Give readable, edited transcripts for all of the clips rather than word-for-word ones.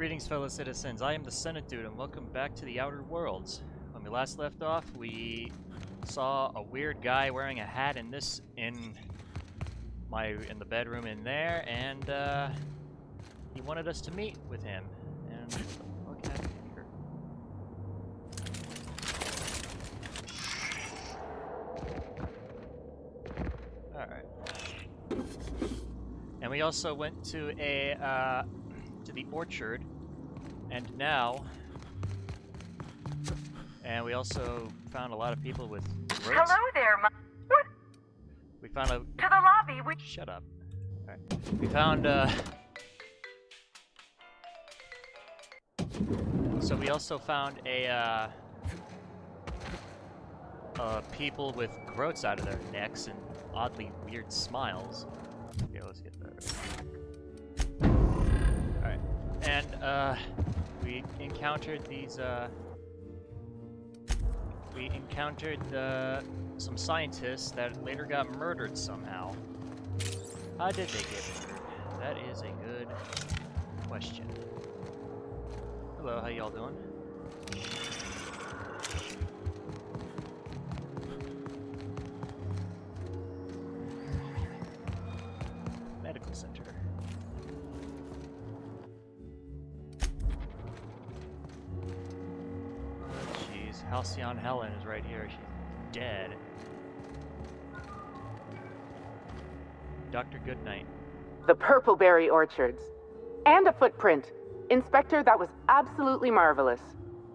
Greetings, fellow citizens. I am the Senate Dude, and welcome back to the Outer Worlds. When we last left off, we saw a weird guy wearing a hat in the bedroom in there, and he wanted us to meet with him. And what the fuck happened here? Alright. And we also went to to the orchard, and we also found a lot of people with roads. Hello there, what? We found a... To the lobby, Shut up. Alright. We found, So we also found people with groats out of their necks and oddly weird smiles. Okay, let's get that. Alright. And, we encountered these, some scientists that later got murdered somehow. How did they get murdered? That is a good question. Hello, how y'all doing? Medical center. Jeez, Halcyon Helen is right here. She's dead. Dr. Goodnight. The Purpleberry Orchards. And a footprint. Inspector, that was absolutely marvelous.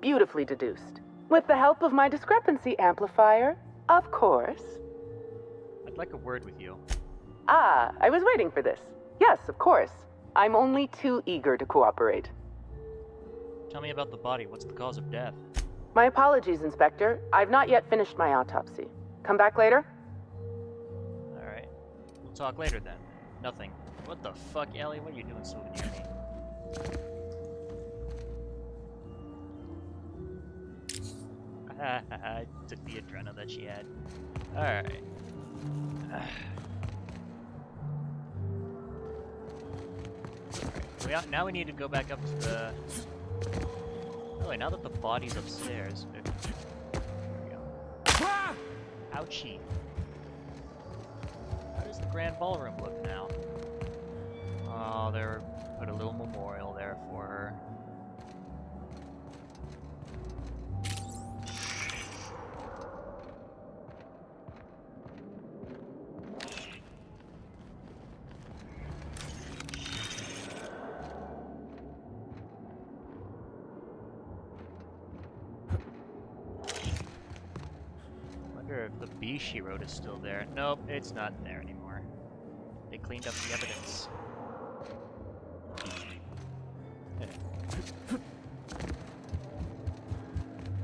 Beautifully deduced. With the help of my discrepancy amplifier, of course. I'd like a word with you. Ah, I was waiting for this. Yes, of course. I'm only too eager to cooperate. Tell me about the body. What's the cause of death? My apologies, Inspector. I've not yet finished my autopsy. Come back later? Alright. We'll talk later then. Nothing. What the fuck, Ellie? What are you doing so near me? I took the adrenaline that she had. Alright. Now we need to go back up to the... Oh wait, now that the body's upstairs... There we go. Ouchie. How does the Grand Ballroom look now? Oh, they put a little memorial there for her. If the B she wrote is still there. Nope, it's not there anymore. They cleaned up the evidence.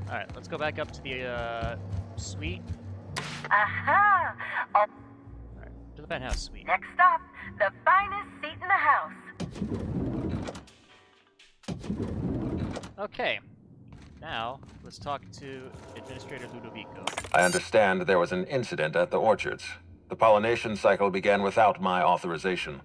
Alright, let's go back up to the suite. Aha! Alright, to the penthouse suite. Next stop, the finest seat in the house. Okay. Now, let's talk to Administrator Ludovico. I understand there was an incident at the orchards. The pollination cycle began without my authorization.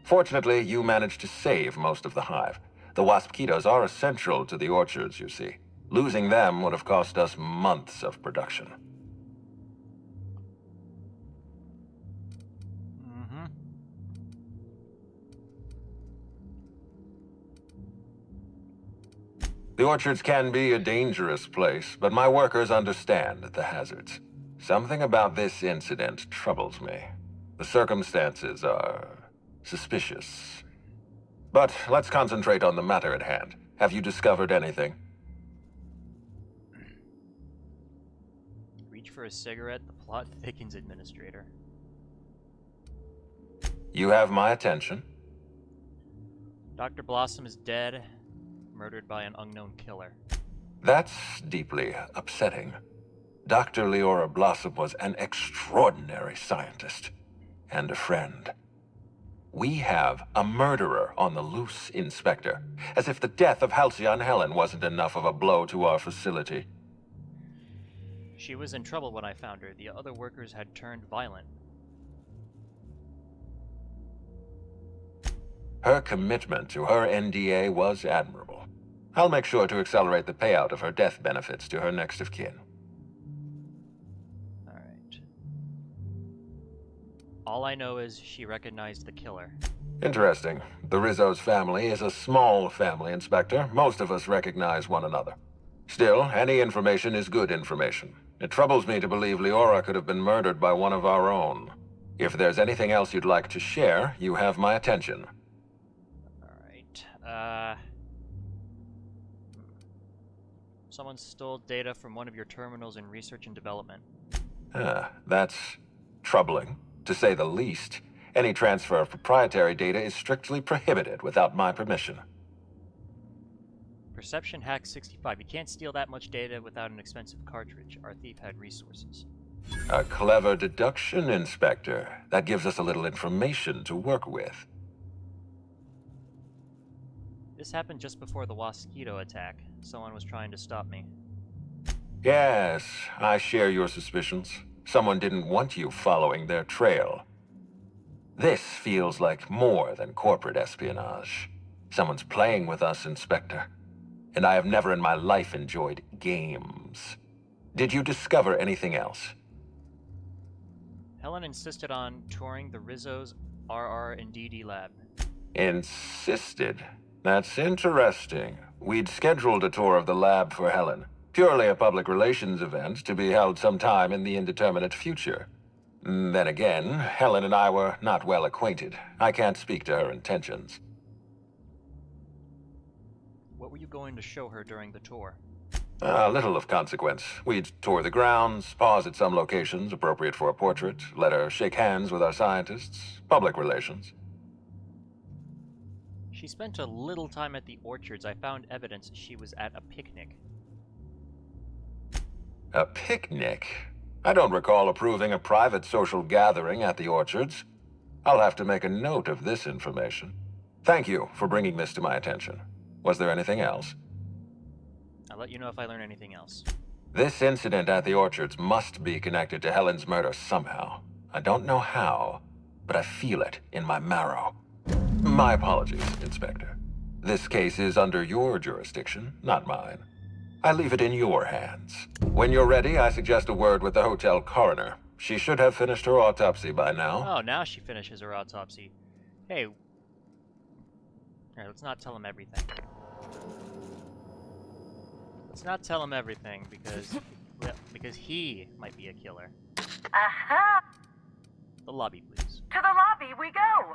Fortunately, you managed to save most of the hive. The wasp-ketos are essential to the orchards, you see. Losing them would have cost us months of production. The orchards can be a dangerous place, but my workers understand the hazards. Something about this incident troubles me. The circumstances are suspicious. But let's concentrate on the matter at hand. Have you discovered anything? Reach for a cigarette, the plot thickens, Administrator. You have my attention. Dr. Blossom is dead. Murdered by an unknown killer. That's deeply upsetting. Dr. Leora Blossom was an extraordinary scientist and a friend. We have a murderer on the loose, Inspector, as if the death of Halcyon Helen wasn't enough of a blow to our facility. She was in trouble when I found her. The other workers had turned violent. Her commitment to her NDA was admirable. I'll make sure to accelerate the payout of her death benefits to her next of kin. Alright. All I know is she recognized the killer. Interesting. The Rizzo's family is a small family, Inspector. Most of us recognize one another. Still, any information is good information. It troubles me to believe Leora could have been murdered by one of our own. If there's anything else you'd like to share, you have my attention. Alright, someone stole data from one of your terminals in research and development. That's troubling, to say the least. Any transfer of proprietary data is strictly prohibited without my permission. Perception hack 65. You can't steal that much data without an expensive cartridge. Our thief had resources. A clever deduction, Inspector. That gives us a little information to work with. This happened just before the Wasquito attack. Someone was trying to stop me. Yes, I share your suspicions. Someone didn't want you following their trail. This feels like more than corporate espionage. Someone's playing with us, Inspector. And I have never in my life enjoyed games. Did you discover anything else? Helen insisted on touring the Rizzo's RR and DD lab. Insisted? That's interesting. We'd scheduled a tour of the lab for Helen. Purely a public relations event to be held sometime in the indeterminate future. Then again, Helen and I were not well acquainted. I can't speak to her intentions. What were you going to show her during the tour? Little of consequence. We'd tour the grounds, pause at some locations appropriate for a portrait, let her shake hands with our scientists. Public relations. She spent a little time at the orchards. I found evidence she was at a picnic. A picnic? I don't recall approving a private social gathering at the orchards. I'll have to make a note of this information. Thank you for bringing this to my attention. Was there anything else? I'll let you know if I learn anything else. This incident at the orchards must be connected to Helen's murder somehow. I don't know how, but I feel it in my marrow. My apologies, Inspector. This case is under your jurisdiction, not mine. I leave it in your hands. When you're ready, I suggest a word with the hotel coroner. She should have finished her autopsy by now. Oh, now she finishes her autopsy. Hey. Alright, let's not tell him everything. Let's not tell him everything, because he might be a killer. Aha! The lobby, please. To the lobby we go!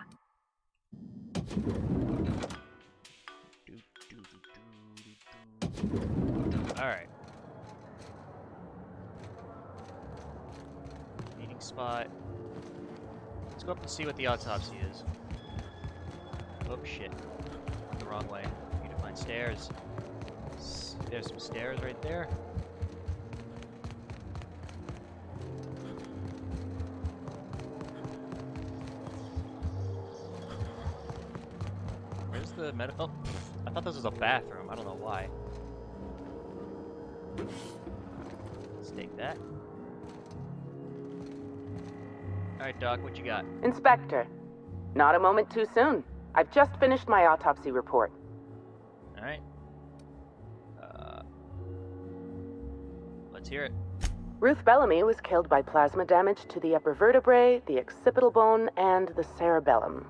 Alright. Meeting spot. Let's go up and see what the autopsy is. Oh shit. The wrong way. Need to find stairs. There's some stairs right there. Where's the medical? Oh, I thought this was a bathroom. I don't know why. Let's take that. Alright, Doc, what you got? Inspector, not a moment too soon. I've just finished my autopsy report. Alright. Let's hear it. Ruth Bellamy was killed by plasma damage to the upper vertebrae, the occipital bone, and the cerebellum.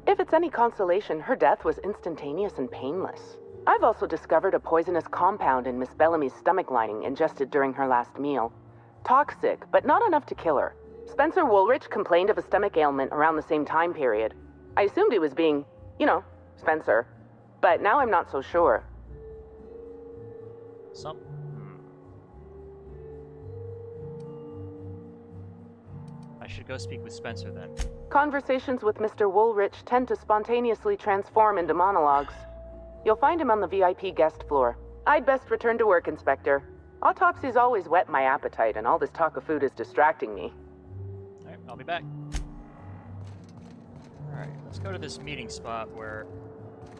If it's any consolation, her death was instantaneous and painless. I've also discovered a poisonous compound in Miss Bellamy's stomach lining ingested during her last meal. Toxic, but not enough to kill her. Spencer Woolrich complained of a stomach ailment around the same time period. I assumed he was being, Spencer. But now I'm not so sure. I should go speak with Spencer then. Conversations with Mr. Woolrich tend to spontaneously transform into monologues. You'll find him on the VIP guest floor. I'd best return to work, Inspector. Autopsies always whet my appetite, and all this talk of food is distracting me. Alright, I'll be back. Alright, let's go to this meeting spot where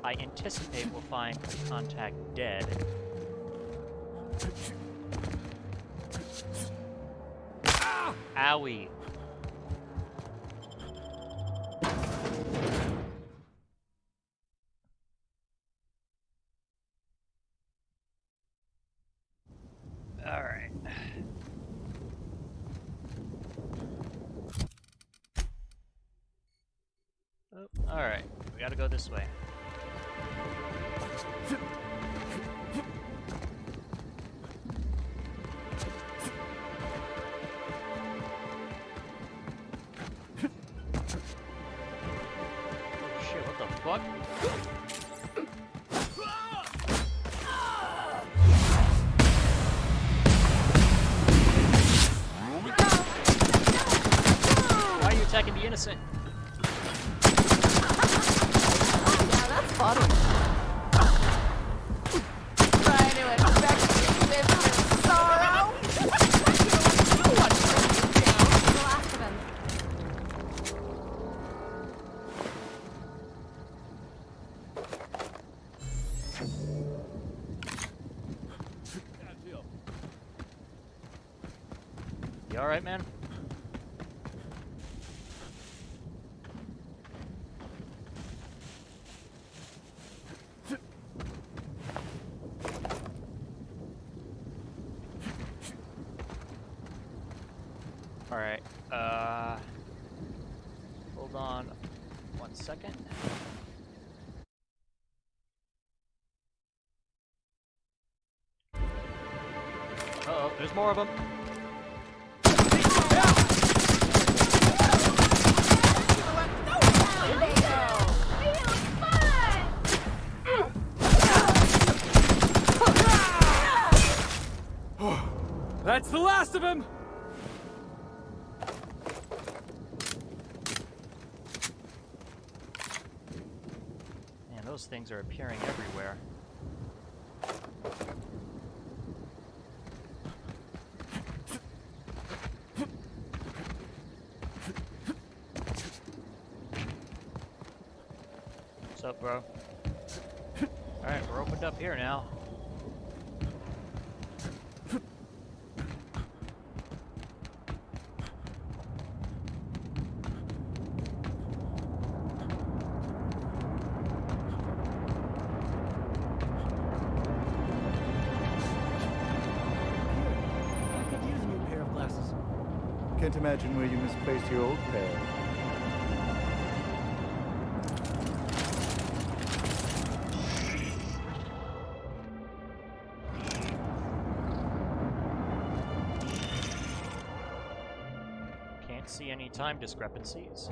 I anticipate we'll find the contact dead. Owie. gotta go this way. Oh shit, what the fuck? Why are you attacking the innocent? Yeah, that's funny. Trying to expect this sorrow. No one brings you down. The last of him. You alright, man? Alright, hold on 1 second. Uh-oh, there's more of them. That's the last of him! Man, those things are appearing everywhere. What's up, bro? Alright, we're opened up here now. I could use a new pair of glasses. Can't imagine where you misplaced your old pair. Can't see any time discrepancies.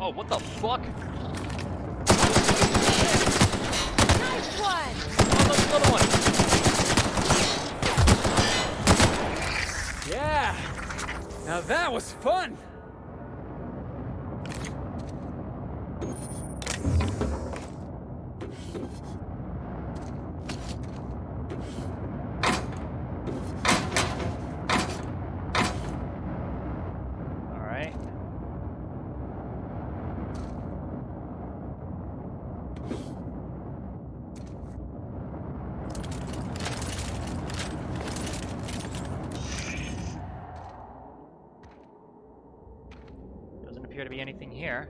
Oh, what the fuck? Nice one. Oh, there's another one! Yeah! Now that was fun! Alright. Doesn't appear to be anything here.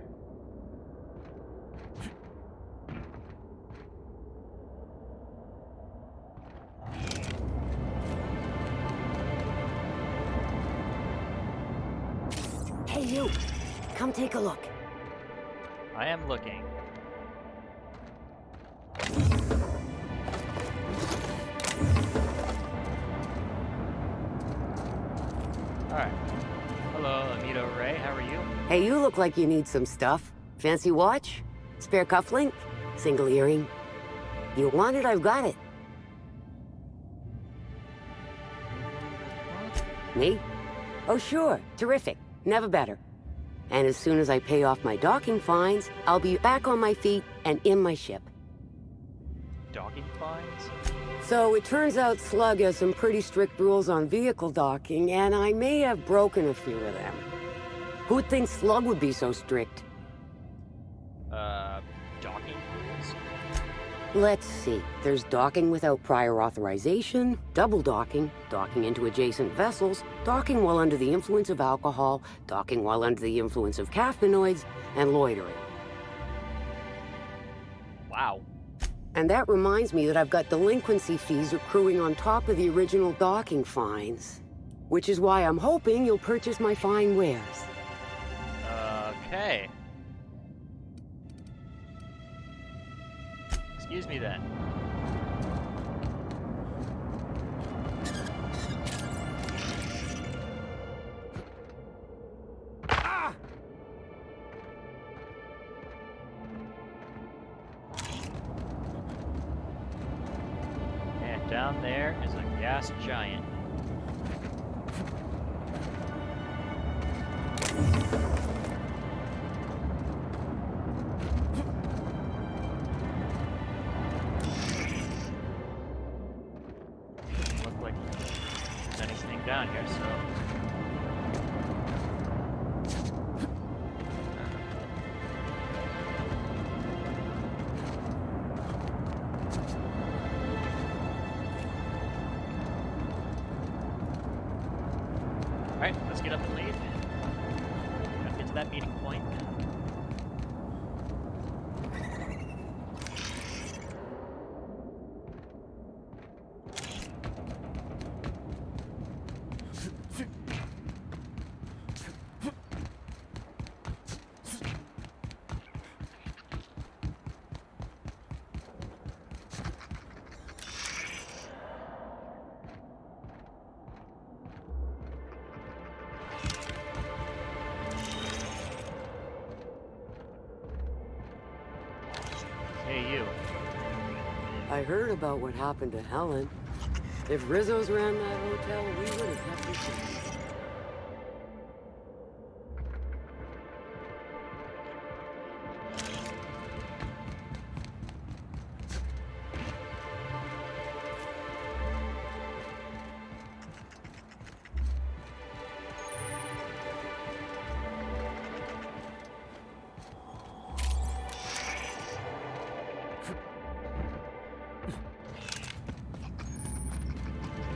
Hey, you! Come take a look. I am looking. Alright. Hello, Amito Ray. How are you? Hey, you look like you need some stuff. Fancy watch? Spare cufflink? Single earring? You want it, I've got it. Me? Oh, sure. Terrific. Never better. And as soon as I pay off my docking fines, I'll be back on my feet and in my ship. Docking fines? So it turns out Slug has some pretty strict rules on vehicle docking, and I may have broken a few of them. Who'd think Slug would be so strict? Docking rules? Let's see. There's docking without prior authorization, double docking, docking into adjacent vessels, docking while under the influence of alcohol, docking while under the influence of caffeinoids, and loitering. Wow. And that reminds me that I've got delinquency fees accruing on top of the original docking fines. Which is why I'm hoping you'll purchase my fine wares. Okay. Excuse me then. And down there is a gas giant. Look like there's anything down here, so. Alright, let's get up and leave. Gotta get to that meeting point. Hey, you. I heard about what happened to Helen. If Rizzo's ran that hotel, we would have kept it safe.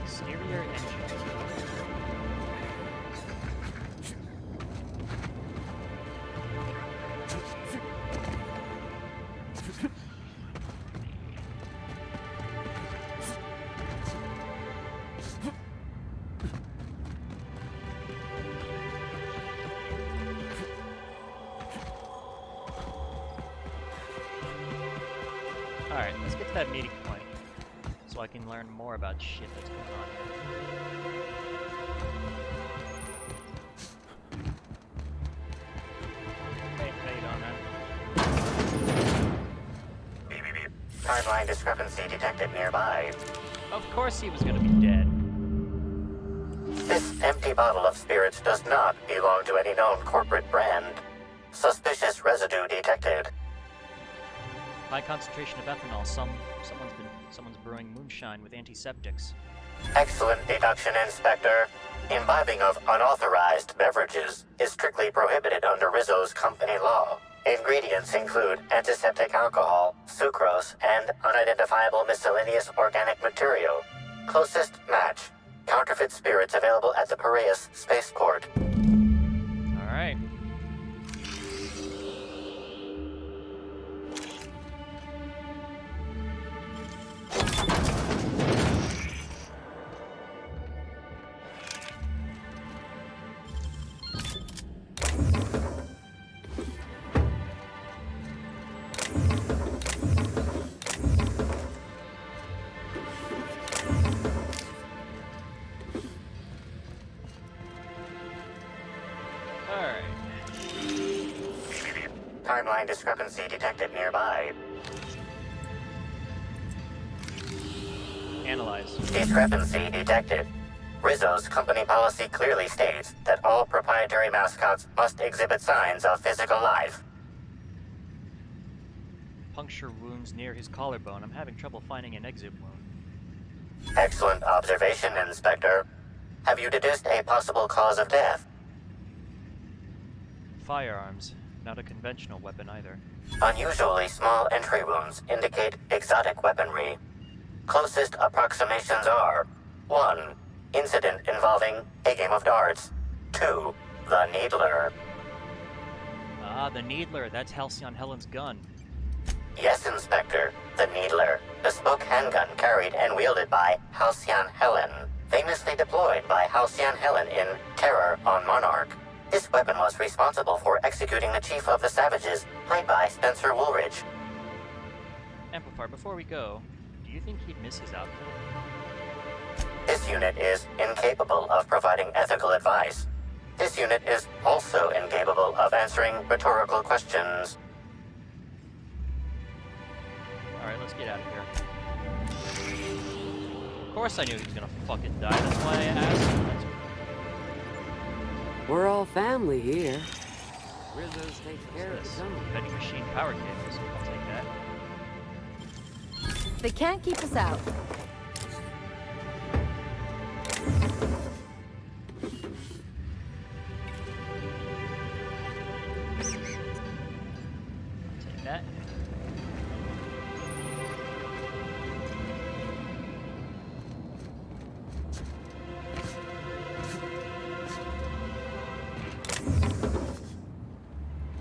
Exterior engine. Alright, let's get to that meeting point so I can learn more about shit that's going on here. Hey, how you doing, man? Timeline discrepancy detected nearby. Of course he was gonna be dead. This empty bottle of spirits does not belong to any known corporate brand. Suspicious residue detected. High concentration of ethanol. Someone's brewing moonshine with antiseptics. Excellent deduction, Inspector. Imbibing of unauthorized beverages is strictly prohibited under Rizzo's company law. Ingredients include antiseptic alcohol, sucrose, and unidentifiable miscellaneous organic material. Closest match. Counterfeit spirits available at the Piraeus spaceport. Alright. Timeline discrepancy detected nearby. Analyze. Discrepancy detected. Rizzo's company policy clearly states that all proprietary mascots must exhibit signs of physical life. Puncture wounds near his collarbone. I'm having trouble finding an exit wound. Excellent observation, Inspector. Have you deduced a possible cause of death? Firearms. Not a conventional weapon either. Unusually small entry wounds indicate exotic weaponry. Closest approximations are 1. Incident involving a game of darts. 2. The Needler. Ah, the Needler. That's Halcyon Helen's gun. Yes, Inspector. The Needler. Bespoke handgun carried and wielded by Halcyon Helen. Famously deployed by Halcyon Helen in Terror on Monarch. This weapon was responsible for executing the Chief of the Savages, played by Spencer Woolridge. Amplifier, before we go, do you think he'd miss his outfit? This unit is incapable of providing ethical advice. This unit is also incapable of answering rhetorical questions. Alright, let's get out of here. Of course I knew he was gonna fucking die, that's why I asked. We're all family here. Rizzo's takes care of This the gun. vending machine power cables. I'll take that. They can't keep us out. I'll take that.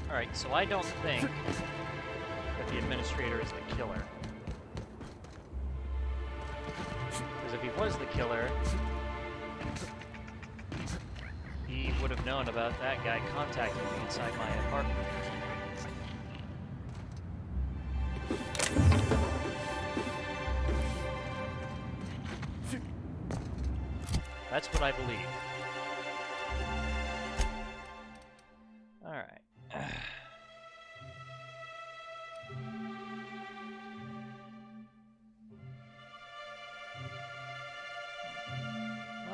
Alright, so I don't think that the administrator is the killer. Because if he was the killer, he would have known about that guy contacting me inside my apartment. That's what I believe. Alright.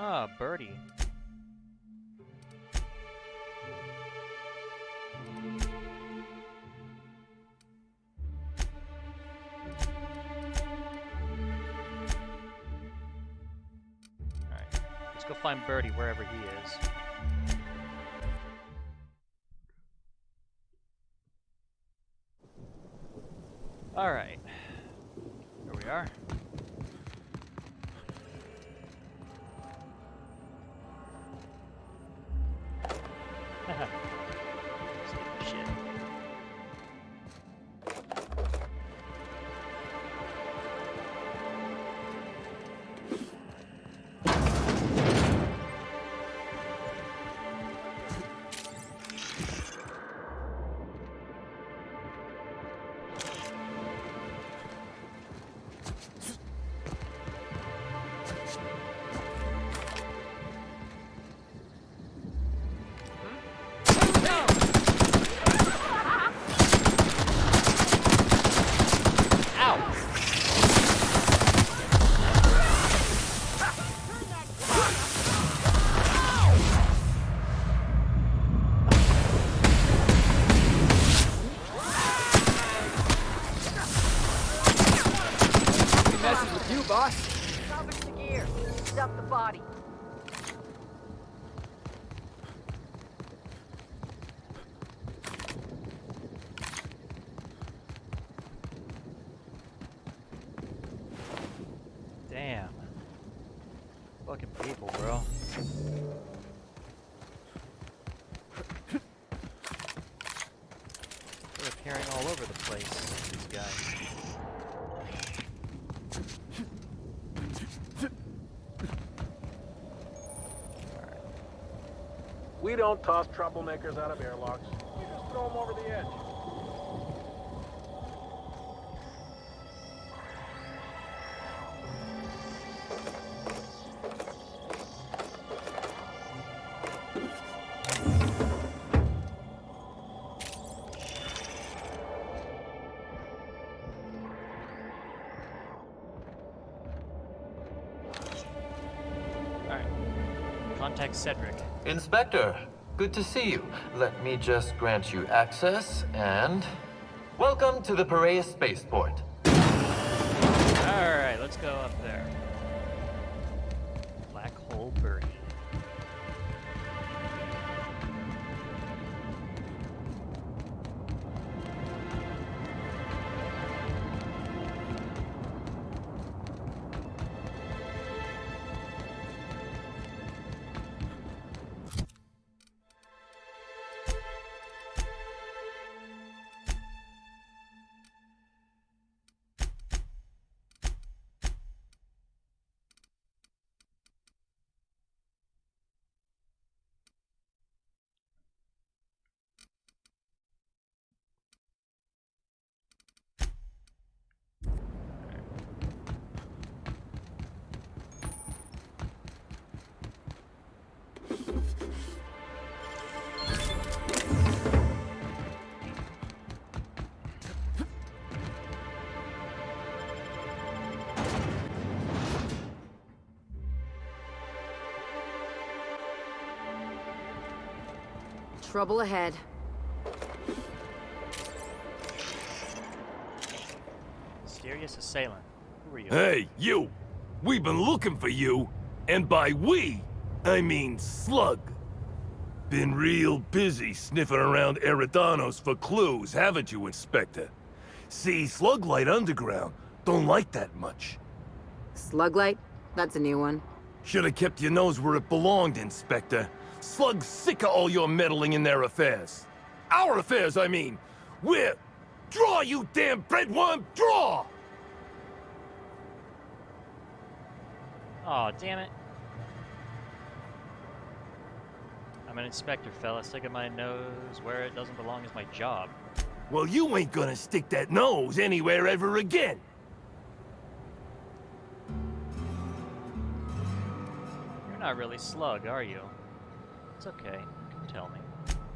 Ah, Bertie. Alright, let's go find Bertie wherever he is. Alright. Here we are. Stupid shit. Messes with you, boss. Salvage the gear. Dump the body. Damn. Fucking people, bro. They're appearing all over the place, these guys. We don't toss troublemakers out of airlocks. We just throw them over the edge. Alright. Contact Cedric. Inspector, good to see you. Let me just grant you access and... Welcome to the Piraeus Spaceport. Alright, let's go up there. Black hole Bertie. Trouble ahead. Mysterious assailant. Who are you? Hey, you! We've been looking for you, and by we, I mean Slug. Been real busy sniffing around Eridanos for clues, haven't you, Inspector? See, Sluglight Underground don't like that much. Sluglight? That's a new one. Should have kept your nose where it belonged, Inspector. Slug's sick of all your meddling in their affairs. Our affairs, I mean. We're... Draw, you damn breadworm, draw! Aw, damn it. I'm an inspector, fella. Sticking my nose where it doesn't belong is my job. Well, you ain't gonna stick that nose anywhere ever again. You're not really Slug, are you? It's okay. You can tell me.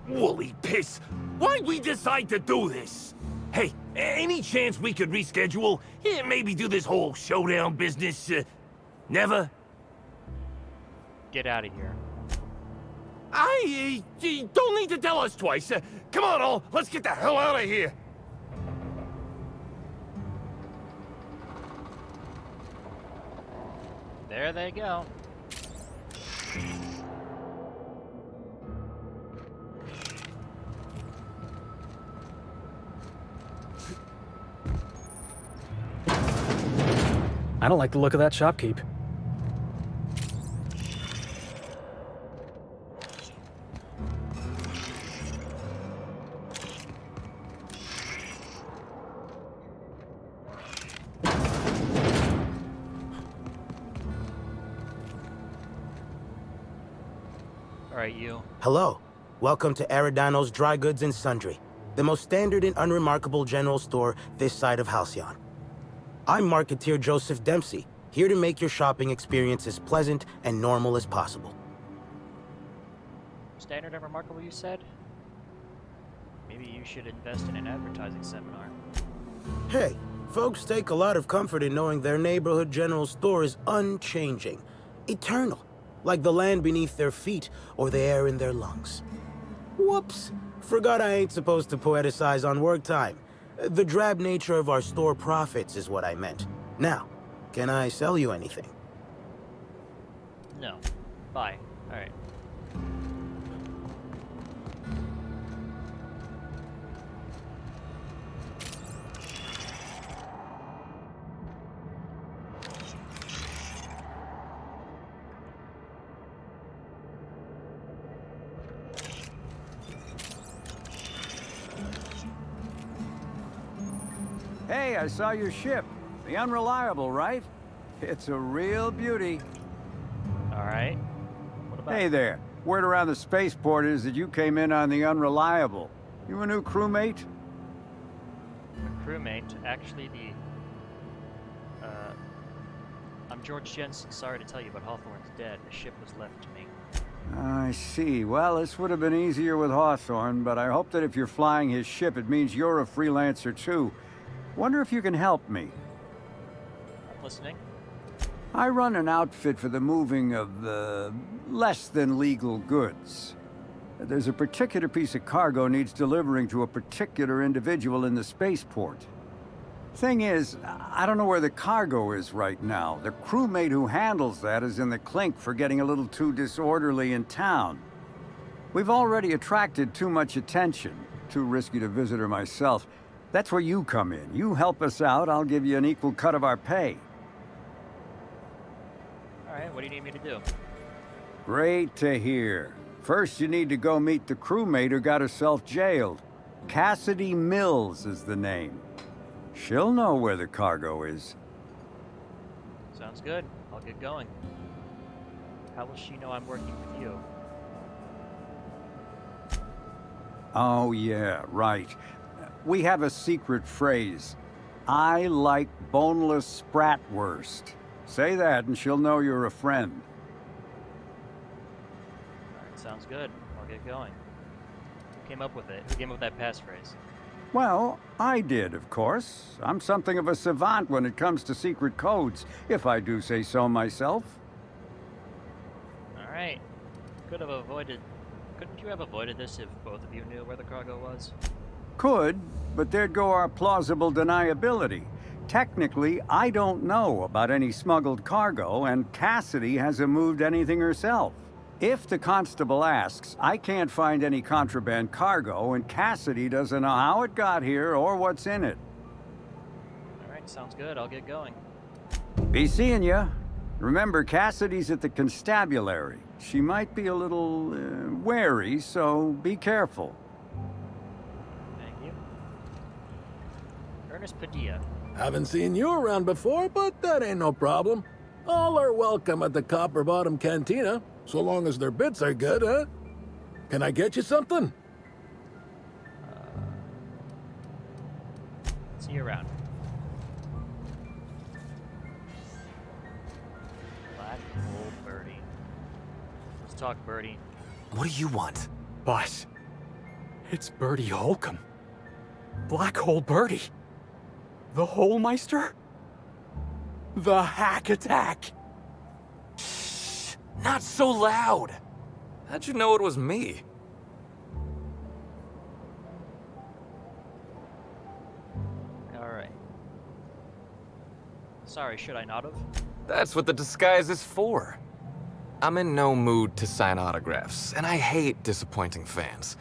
Woolly piss! Why'd we decide to do this? Hey, any chance we could reschedule? Yeah, maybe do this whole showdown business, never? Get out of here. You don't need to tell us twice. Come on, all. Let's get the hell out of here. There they go. I don't like the look of that shopkeep. Alright, you. Hello. Welcome to Eridanos Dry Goods and Sundry, the most standard and unremarkable general store this side of Halcyon. I'm Marketeer Joseph Dempsey, here to make your shopping experience as pleasant and normal as possible. Standard and remarkable, you said? Maybe you should invest in an advertising seminar. Hey, folks take a lot of comfort in knowing their neighborhood general store is unchanging, eternal, like the land beneath their feet or the air in their lungs. Whoops, forgot I ain't supposed to poeticize on work time. The drab nature of our store profits is what I meant. Now, can I sell you anything? No. Bye. Alright. Hey, I saw your ship. The Unreliable, right? It's a real beauty. Alright. What about Hey there. Word around the spaceport is that you came in on the Unreliable. You a new crewmate? a crewmate? Actually, I'm George Jensen. Sorry to tell you, but Hawthorne's dead. The ship was left to me. I see. Well, this would have been easier with Hawthorne, but I hope that if you're flying his ship, it means you're a freelancer too. Wonder if you can help me. I'm listening. I run an outfit for the moving of, less than legal goods. There's a particular piece of cargo needs delivering to a particular individual in the spaceport. Thing is, I don't know where the cargo is right now. The crewmate who handles that is in the clink for getting a little too disorderly in town. We've already attracted too much attention. Too risky to visit her myself. That's where you come in. You help us out, I'll give you an equal cut of our pay. Alright, what do you need me to do? Great to hear. First, you need to go meet the crewmate who got herself jailed. Cassidy Mills is the name. She'll know where the cargo is. Sounds good. I'll get going. How will she know I'm working with you? Oh, yeah, right. We have a secret phrase. I like boneless spratwurst. Say that and she'll know you're a friend. Alright, sounds good. I'll get going. Who came up with it? Who came up with that passphrase? Well, I did, of course. I'm something of a savant when it comes to secret codes, if I do say so myself. Alright. Couldn't you have avoided this if both of you knew where the cargo was? Could, but there'd go our plausible deniability. Technically, I don't know about any smuggled cargo, and Cassidy hasn't moved anything herself. If the constable asks, I can't find any contraband cargo, and Cassidy doesn't know how it got here or what's in it. Alright, sounds good. I'll get going. Be seeing ya. Remember, Cassidy's at the constabulary. She might be a little wary, so be careful. Thank you. Ernest Padilla. Haven't seen you around before, but that ain't no problem. All are welcome at the Copper Bottom Cantina, so long as their bits are good, huh? Can I get you something? See you around. Black Hole Bertie. Let's talk, Bertie. What do you want? Boss, it's Bertie Holcomb. Black Hole Bertie. The Holmeister? The Hack Attack. Shh, not so loud. How'd you know it was me? Alright. Sorry, should I not have? That's what the disguise is for. I'm in no mood to sign autographs, and I hate disappointing fans.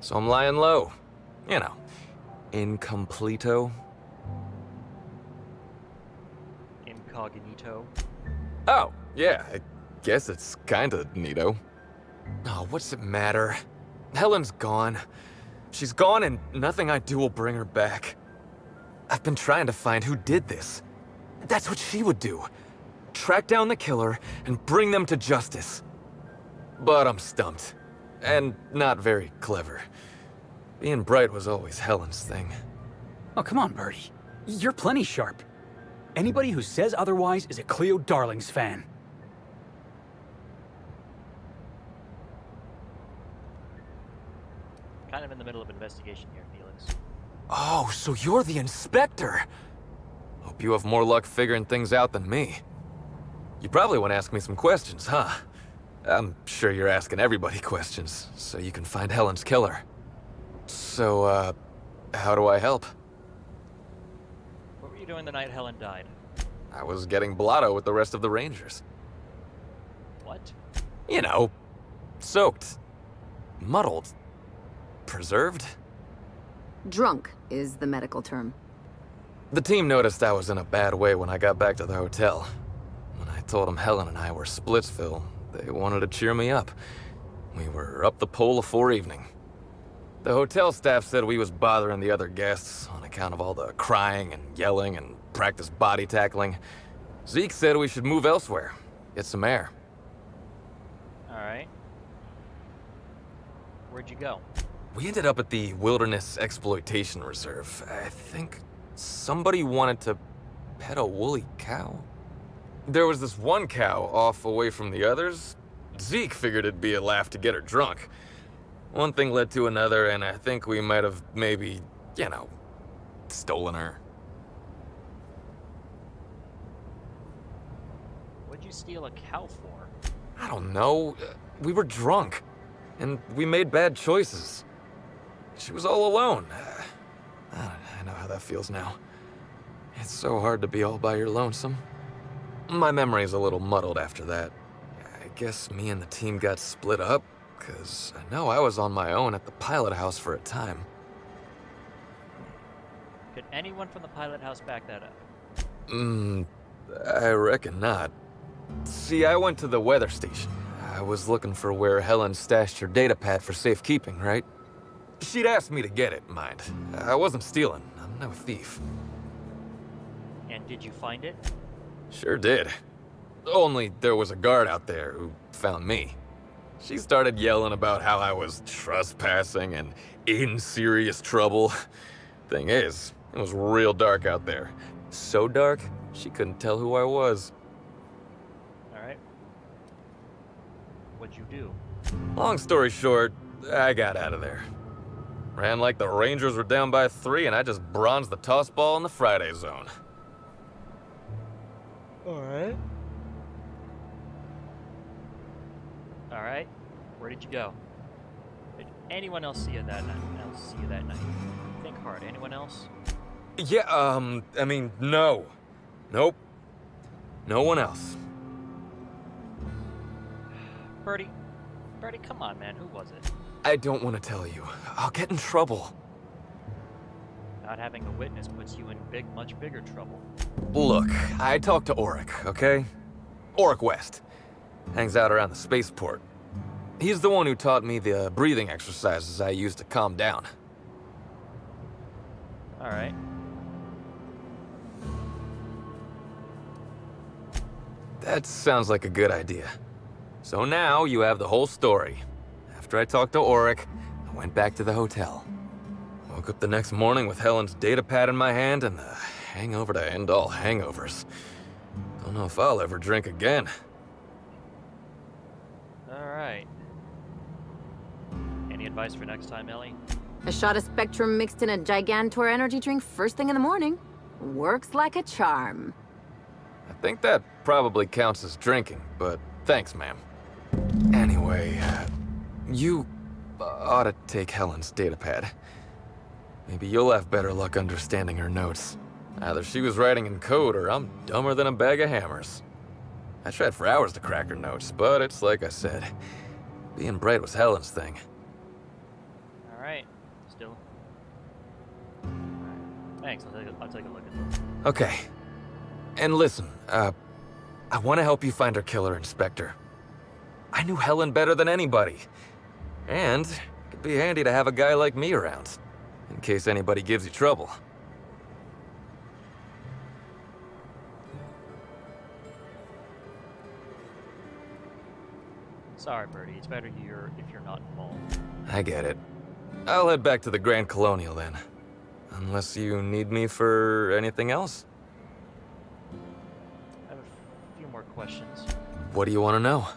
So I'm lying low. You know, incompleto. Incognito. Oh, yeah, I guess it's kinda neato. Oh, what's it matter? Helen's gone. She's gone and nothing I do will bring her back. I've been trying to find who did this. That's what she would do. Track down the killer and bring them to justice. But I'm stumped. And not very clever. Being bright was always Helen's thing. Oh, come on, Bertie. You're plenty sharp. Anybody who says otherwise is a Cleo Darlings fan. Kind of in the middle of investigation here, Felix. Oh, so you're the inspector! Hope you have more luck figuring things out than me. You probably want to ask me some questions, huh? I'm sure you're asking everybody questions, so you can find Helen's killer. So, how do I help? What were you doing the night Helen died? I was getting blotto with the rest of the Rangers. What? You know, soaked, muddled, preserved. Drunk is the medical term. The team noticed I was in a bad way when I got back to the hotel. When I told them Helen and I were Splitsville, they wanted to cheer me up. We were up the pole afore evening. The hotel staff said we was bothering the other guests on account of all the crying and yelling and practice body tackling. Zeke said we should move elsewhere, get some air. Alright. Where'd you go? We ended up at the Wilderness Exploitation Reserve. I think somebody wanted to pet a woolly cow. There was this one cow off away from the others. Zeke figured it'd be a laugh to get her drunk. One thing led to another, and I think we might have maybe, you know, stolen her. What'd you steal a cow for? I don't know. We were drunk, and we made bad choices. She was all alone. I know how that feels now. It's so hard to be all by your lonesome. My memory's a little muddled after that. I guess me and the team got split up, because I know I was on my own at the pilot house for a time. Could anyone from the pilot house back that up? I reckon not. See, I went to the weather station. I was looking for where Helen stashed her data pad for safekeeping, right? She'd asked me to get it, mind. I wasn't stealing. I'm no thief. And did you find it? Sure did. Only there was a guard out there who found me. She started yelling about how I was trespassing and in serious trouble. Thing is, it was real dark out there. So dark, she couldn't tell who I was. Alright. What'd you do? Long story short, I got out of there. Ran like the Rangers were down by 3, and I just bronzed the toss ball in the Friday zone. Alright. Alright. Where did you go? anyone else see you that night? Think hard. Anyone else? Yeah, I mean, no. Nope. No one else. Bertie, come on, man. Who was it? I don't want to tell you. I'll get in trouble. Not having a witness puts you in much bigger trouble. Look, I talked to Auric, okay? Auric West. Hangs out around the spaceport. He's the one who taught me the breathing exercises I use to calm down. Alright. That sounds like a good idea. So now you have the whole story. After I talked to Auric, I went back to the hotel. Woke up the next morning with Helen's data pad in my hand and the hangover to end all hangovers. Don't know if I'll ever drink again. Alright. Any advice for next time, Ellie? A shot of Spectrum mixed in a Gigantor energy drink first thing in the morning. Works like a charm. I think that probably counts as drinking, but thanks, ma'am. Anyway, you ought to take Helen's datapad. Maybe you'll have better luck understanding her notes. Either she was writing in code or I'm dumber than a bag of hammers. I tried for hours to crack her notes, but it's like I said. Being bright was Helen's thing. Alright. Still. Alright. Thanks. I'll take a look at this. Okay. And listen, I want to help you find her killer, Inspector. I knew Helen better than anybody. And it'd be handy to have a guy like me around, in case anybody gives you trouble. Sorry, Bertie. It's better if you're not involved. I get it. I'll head back to the Grand Colonial then. Unless you need me for anything else? I have a few more questions. What do you want to know?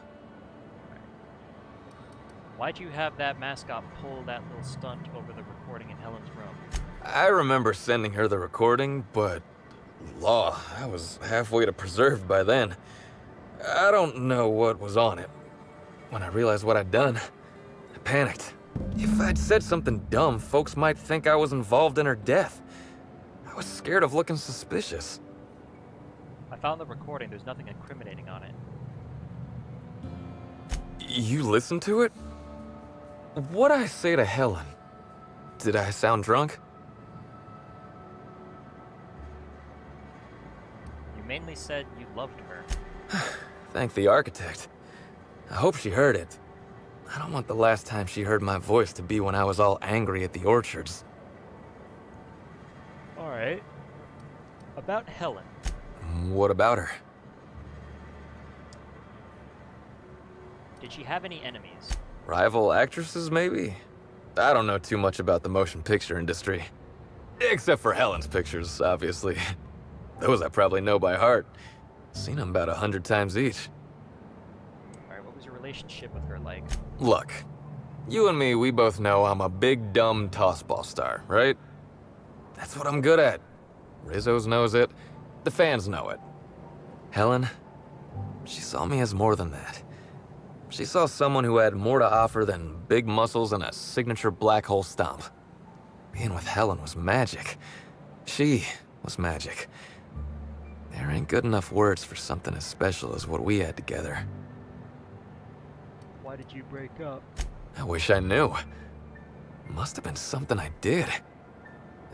Why'd you have that mascot pull that little stunt over the recording in Helen's room? I remember sending her the recording, but... Law, I was halfway to preserved by then. I don't know what was on it. When I realized what I'd done, I panicked. If I'd said something dumb, folks might think I was involved in her death. I was scared of looking suspicious. I found the recording. There's nothing incriminating on it. You listened to it? What'd I say to Helen? Did I sound drunk? You mainly said you loved her. Thank the architect. I hope she heard it. I don't want the last time she heard my voice to be when I was all angry at the orchards. Alright. About Helen. What about her? Did she have any enemies? Rival actresses, maybe? I don't know too much about the motion picture industry. Except for Helen's pictures, obviously. Those I probably know by heart. Seen them about 100 times each. Alright, what was your relationship with her like? Look, you and me, we both know I'm a big, dumb tossball star, right? That's what I'm good at. Rizzo's knows it. The fans know it. Helen, she saw me as more than that. She saw someone who had more to offer than big muscles and a signature black hole stomp. Being with Helen was magic. She was magic. There ain't good enough words for something as special as what we had together. Why did you break up? I wish I knew. Must have been something I did.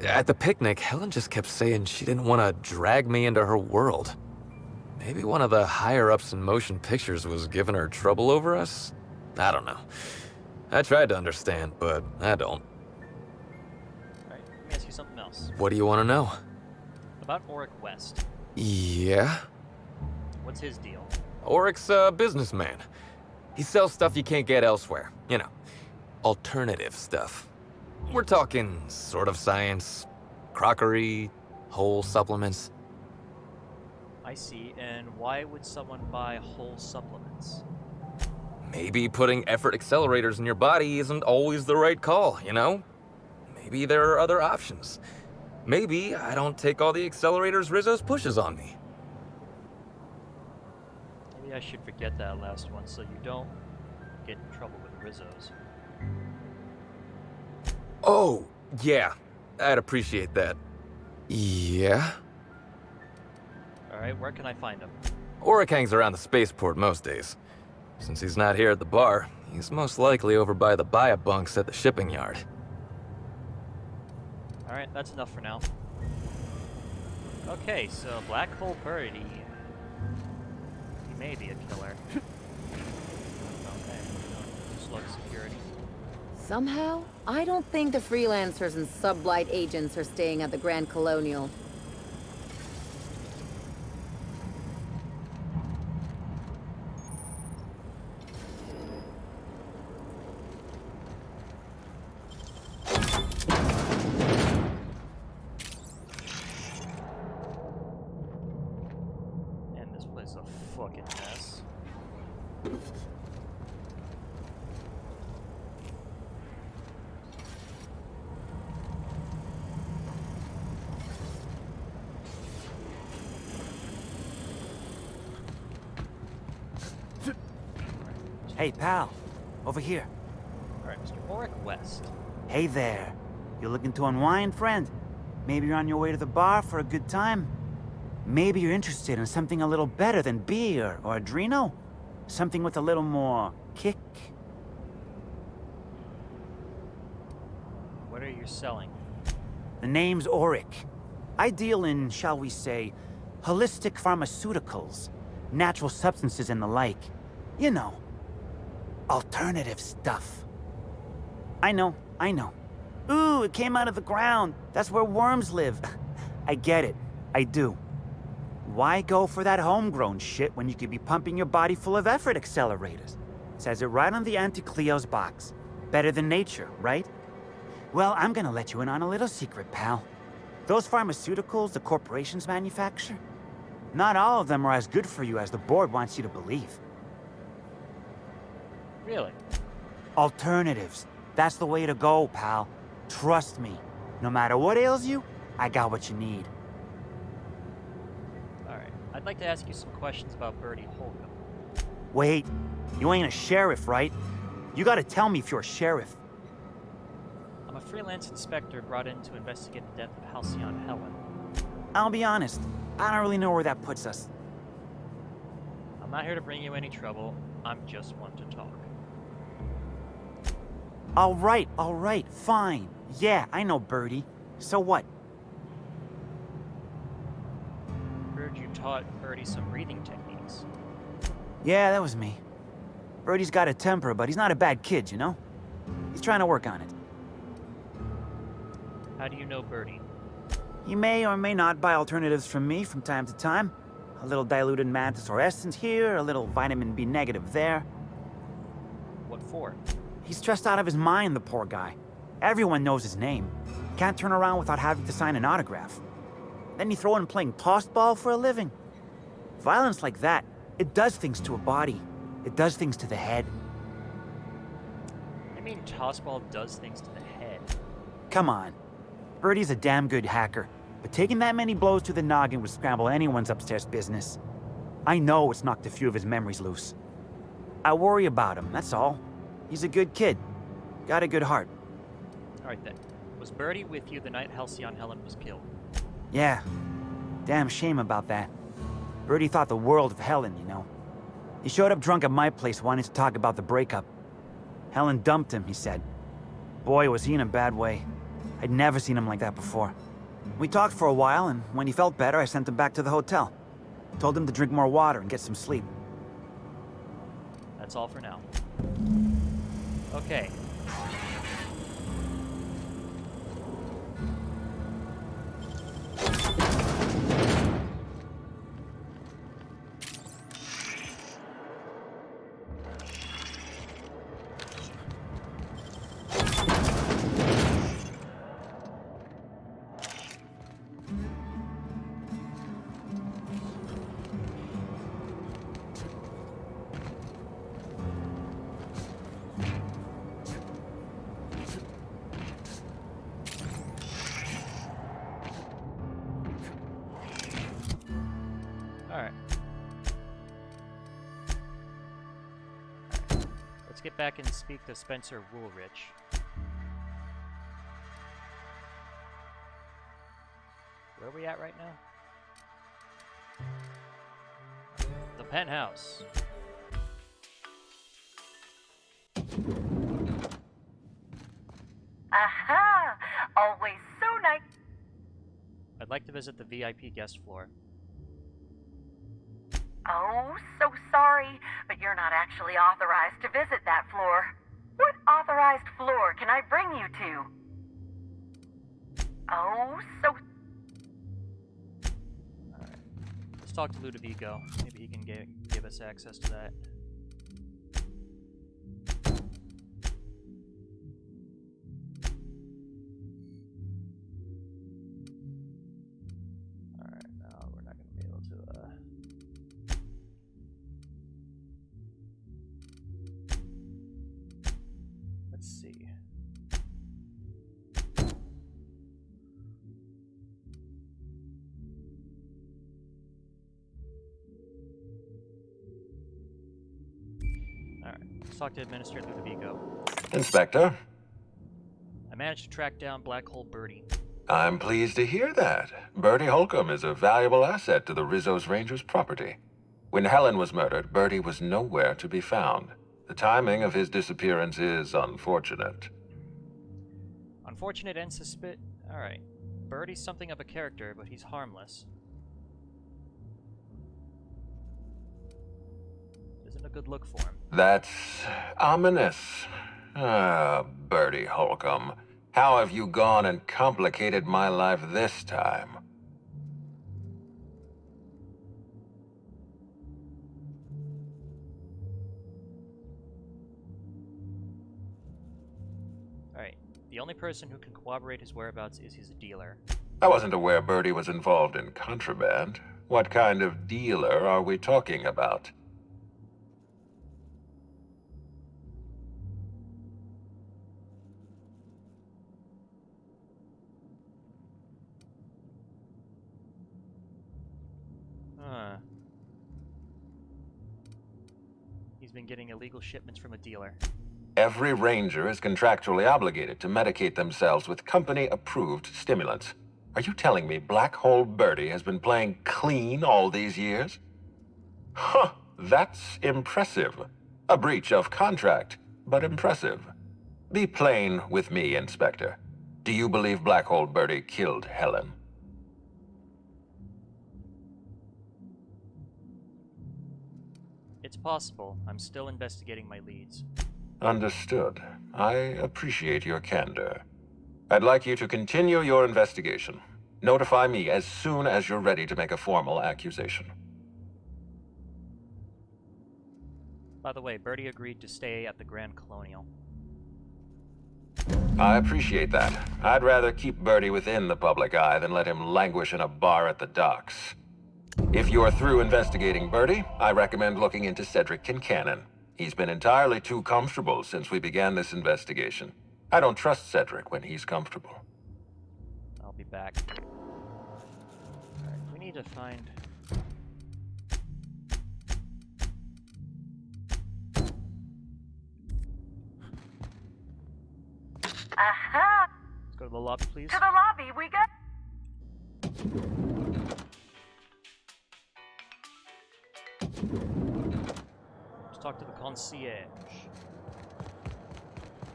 At the picnic, Helen just kept saying she didn't want to drag me into her world. Maybe one of the higher-ups in motion pictures was giving her trouble over us? I don't know. I tried to understand, but I don't. Alright, let me ask you something else. What do you want to know? About Auric West. Yeah? What's his deal? Auric's a businessman. He sells stuff you can't get elsewhere. You know, alternative stuff. We're talking sort of science, crockery, whole supplements. I see, and why would someone buy whole supplements? Maybe putting effort accelerators in your body isn't always the right call, you know? Maybe there are other options. Maybe I don't take all the accelerators Rizzo's pushes on me. Maybe I should forget that last one so you don't get in trouble with Rizzo's. Oh, yeah. I'd appreciate that. Yeah? Alright, where can I find him? Oric hangs around the spaceport most days. Since he's not here at the bar, he's most likely over by the bunks at the shipping yard. Alright, that's enough for now. Okay, so Black Hole Bertie. He may be a killer. Okay, slug security. Somehow, I don't think the freelancers and sublight agents are staying at the Grand Colonial. And this place is a fucking mess. Hey, pal. Over here. Alright, Mr. Oric West. Hey there. You looking to unwind, friend? Maybe you're on your way to the bar for a good time? Maybe you're interested in something a little better than beer or Adreno? Something with a little more kick? What are you selling? The name's Oric. I deal in, shall we say, holistic pharmaceuticals, natural substances and the like. You know, alternative stuff. I know. Ooh, it came out of the ground. That's where worms live. I get it. I do. Why go for that homegrown shit when you could be pumping your body full of effort accelerators? Says it right on the Anti-Cleo's box. Better than nature, right? Well, I'm gonna let you in on a little secret, pal. Those pharmaceuticals the corporations manufacture, not all of them are as good for you as the board wants you to believe. Really? Alternatives. That's the way to go, pal. Trust me. No matter what ails you, I got what you need. Alright, I'd like to ask you some questions about Bertie Holcomb. Wait, you ain't a sheriff, right? You gotta tell me if you're a sheriff. I'm a freelance inspector brought in to investigate the death of Halcyon Helen. I'll be honest, I don't really know where that puts us. I'm not here to bring you any trouble. I'm just one to talk. All right, fine. Yeah, I know Bertie. So what? Heard you taught Bertie some breathing techniques. Yeah, that was me. Bertie's got a temper, but he's not a bad kid, you know? He's trying to work on it. How do you know Bertie? He may or may not buy alternatives from me from time to time. A little diluted mantis or essence here, a little vitamin B negative there. What for? He's stressed out of his mind, the poor guy. Everyone knows his name. Can't turn around without having to sign an autograph. Then you throw in playing tossball for a living. Violence like that, it does things to a body. It does things to the head. I mean, tossball does things to the head. Come on. Bertie's a damn good hacker, but taking that many blows to the noggin would scramble anyone's upstairs business. I know it's knocked a few of his memories loose. I worry about him, that's all. He's a good kid. Got a good heart. Alright then. Was Bertie with you the night Halcyon Helen was killed? Yeah. Damn shame about that. Bertie thought the world of Helen, you know. He showed up drunk at my place wanting to talk about the breakup. Helen dumped him, he said. Boy, was he in a bad way. I'd never seen him like that before. We talked for a while, and when he felt better, I sent him back to the hotel. Told him to drink more water and get some sleep. That's all for now. Okay. Alright. Let's get back and speak to Spencer Woolrich. Where are we at right now? The penthouse. Aha! Always so nice. I'd like to visit the VIP guest floor. Oh, so sorry, but you're not actually authorized to visit that floor. What authorized floor can I bring you to? Oh, so... Alright. Let's talk to Ludovico. Maybe he can give us access to that. Alright, no, we're not going to be able to... Let's see. Alright, let's talk to Administrator Ludovico. Inspector, I managed to track down Black Hole Bertie. I'm pleased to hear that. Bertie Holcomb is a valuable asset to the Rizzo's Rangers property. When Helen was murdered, Bertie was nowhere to be found. The timing of his disappearance is unfortunate. Unfortunate and Alright. Bertie's something of a character, but he's harmless. Isn't a good look for him. That's ominous. Ah, Bertie Holcomb. How have you gone and complicated my life this time? Alright. The only person who can corroborate his whereabouts is his dealer. I wasn't aware Bertie was involved in contraband. What kind of dealer are we talking about? He's been getting illegal shipments from a dealer. Every ranger is contractually obligated to medicate themselves with company-approved stimulants. Are you telling me Black Hole Bertie has been playing clean all these years? Huh, that's impressive. A breach of contract, but impressive. Be plain with me, Inspector. Do you believe Black Hole Bertie killed Helen? It's possible. I'm still investigating my leads. Understood. I appreciate your candor. I'd like you to continue your investigation. Notify me as soon as you're ready to make a formal accusation. By the way, Bertie agreed to stay at the Grand Colonial. I appreciate that. I'd rather keep Bertie within the public eye than let him languish in a bar at the docks. If you're through investigating Bertie, I recommend looking into Cedric Kincannon. He's been entirely too comfortable since we began this investigation. I don't trust Cedric when he's comfortable. I'll be back. Alright, we need to find... Aha! Let's go to the lobby, please. To the lobby we go! Let's talk to the concierge.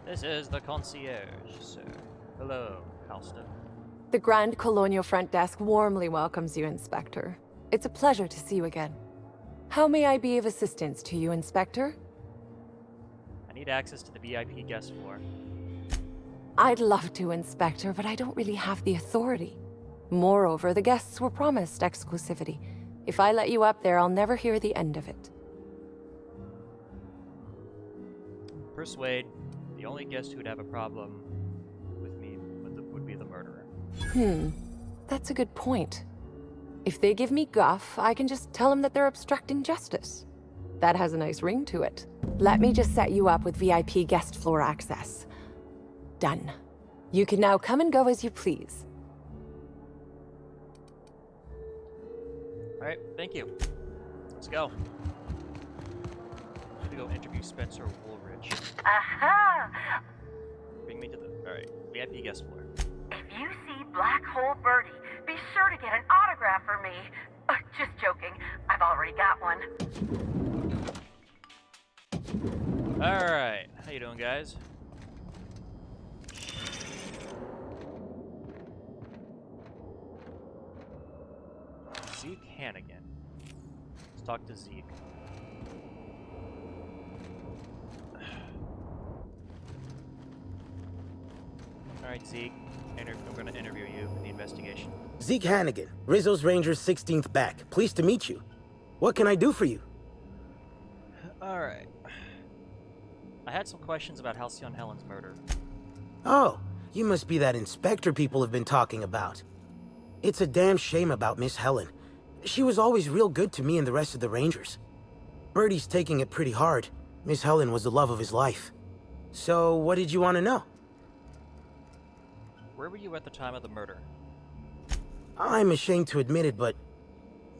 This is the concierge, sir. Hello, Halston. The Grand Colonial Front Desk warmly welcomes you, Inspector. It's a pleasure to see you again. How may I be of assistance to you, Inspector? I need access to the VIP guest floor. I'd love to, Inspector, but I don't really have the authority. Moreover, the guests were promised exclusivity. If I let you up there, I'll never hear the end of it. Persuade. The only guest who'd have a problem with me would be the murderer. That's a good point. If they give me guff, I can just tell them that they're obstructing justice. That has a nice ring to it. Let me just set you up with VIP guest floor access. Done. You can now come and go as you please. Alright, thank you. Let's go. I need to go interview Spencer Woolridge. Aha! Bring me to the... Alright, VIP guest floor. If you see Black Hole Bertie, be sure to to get an autograph for me. Just joking. I've already got one. Alright, how you doing, guys? Zeke Hannigan. Let's talk to Zeke. Alright, Zeke. I'm going to interview you for the investigation. Zeke Hannigan, Rizzo's Rangers 16th back. Pleased to meet you. What can I do for you? Alright. I had some questions about Halcyon Helen's murder. Oh, you must be that inspector people have been talking about. It's a damn shame about Miss Helen. She was always real good to me and the rest of the Rangers. Bertie's taking it pretty hard. Miss Helen was the love of his life. So, what did you want to know? Where were you at the time of the murder? I'm ashamed to admit it, but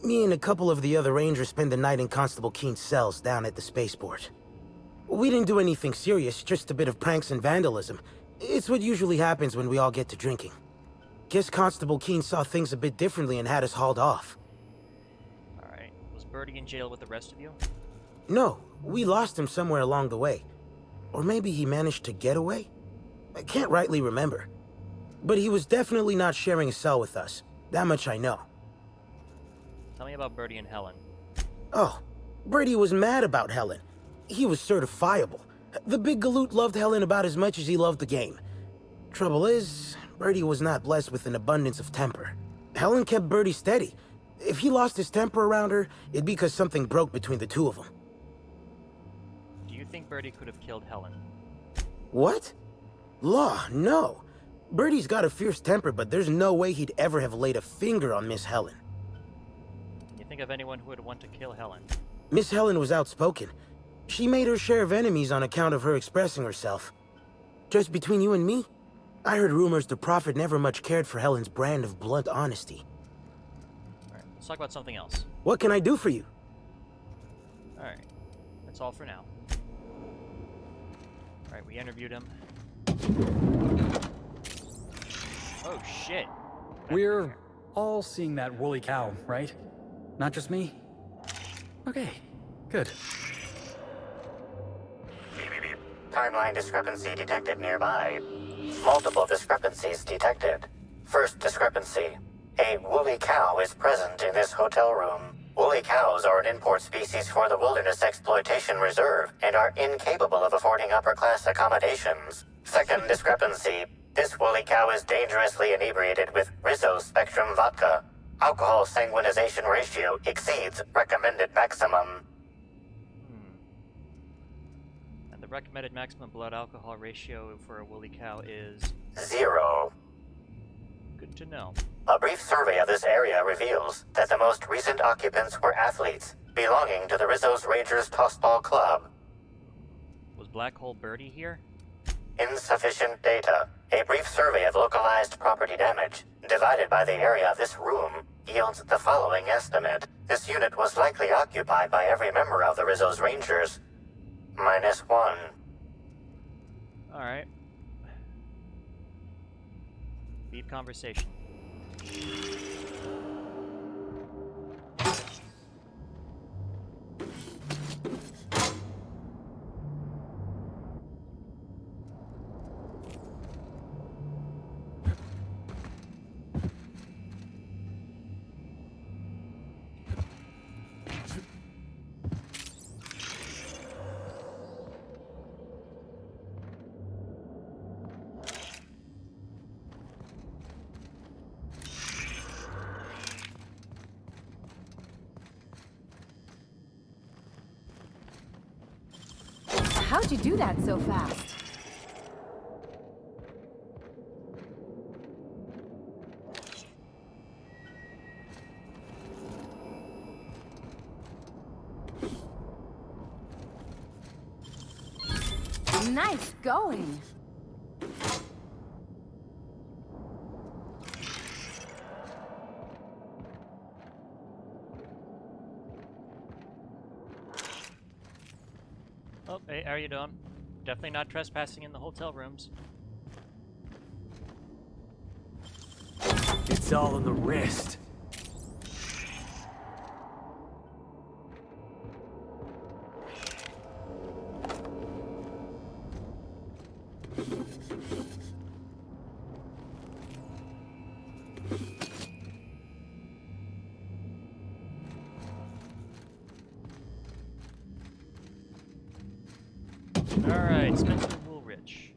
me and a couple of the other Rangers spent the night in Constable Keen's cells down at the spaceport. We didn't do anything serious, just a bit of pranks and vandalism. It's what usually happens when we all get to drinking. Guess Constable Keen saw things a bit differently and had us hauled off. Alright. Was Bertie in jail with the rest of you? No, we lost him somewhere along the way. Or maybe he managed to get away? I can't rightly remember. But he was definitely not sharing a cell with us. That much I know. Tell me about Bertie and Helen. Oh, Bertie was mad about Helen. He was certifiable. The big galoot loved Helen about as much as he loved the game. Trouble is, Bertie was not blessed with an abundance of temper. Helen kept Bertie steady. If he lost his temper around her, it'd be because something broke between the two of them. Do you think Bertie could have killed Helen? What? Law, no. Bertie's got a fierce temper, but there's no way he'd ever have laid a finger on Miss Helen. Can you think of anyone who would want to kill Helen? Miss Helen was outspoken. She made her share of enemies on account of her expressing herself. Just between you and me, I heard rumors the Prophet never much cared for Helen's brand of blunt honesty. Alright, let's talk about something else. What can I do for you? Alright, that's all for now. Alright, we interviewed him. Oh shit. We're all seeing that woolly cow, right? Not just me? Okay, good. Timeline discrepancy detected nearby. Multiple discrepancies detected. First discrepancy. A woolly cow is present in this hotel room. Woolly cows are an import species for the Wilderness Exploitation Reserve and are incapable of affording upper-class accommodations. Second discrepancy. This woolly cow is dangerously inebriated with Rizzo Spectrum vodka. Alcohol sanguinization ratio exceeds recommended maximum. And the recommended maximum blood alcohol ratio for a woolly cow is 0. Good to know. A brief survey of this area reveals that the most recent occupants were athletes belonging to the Rizzo's Rangers Tossball Club. Was Black Hole Bertie here? Insufficient data. A brief survey of localized property damage, divided by the area of this room, yields the following estimate. This unit was likely occupied by every member of the Rizzo's Rangers. -1. Alright. Deep conversation. How'd you do that so fast? Nice going. Oh, hey, how are you doing? Definitely not trespassing in the hotel rooms. It's all in the wrist. Alright, Spencer Woolrich.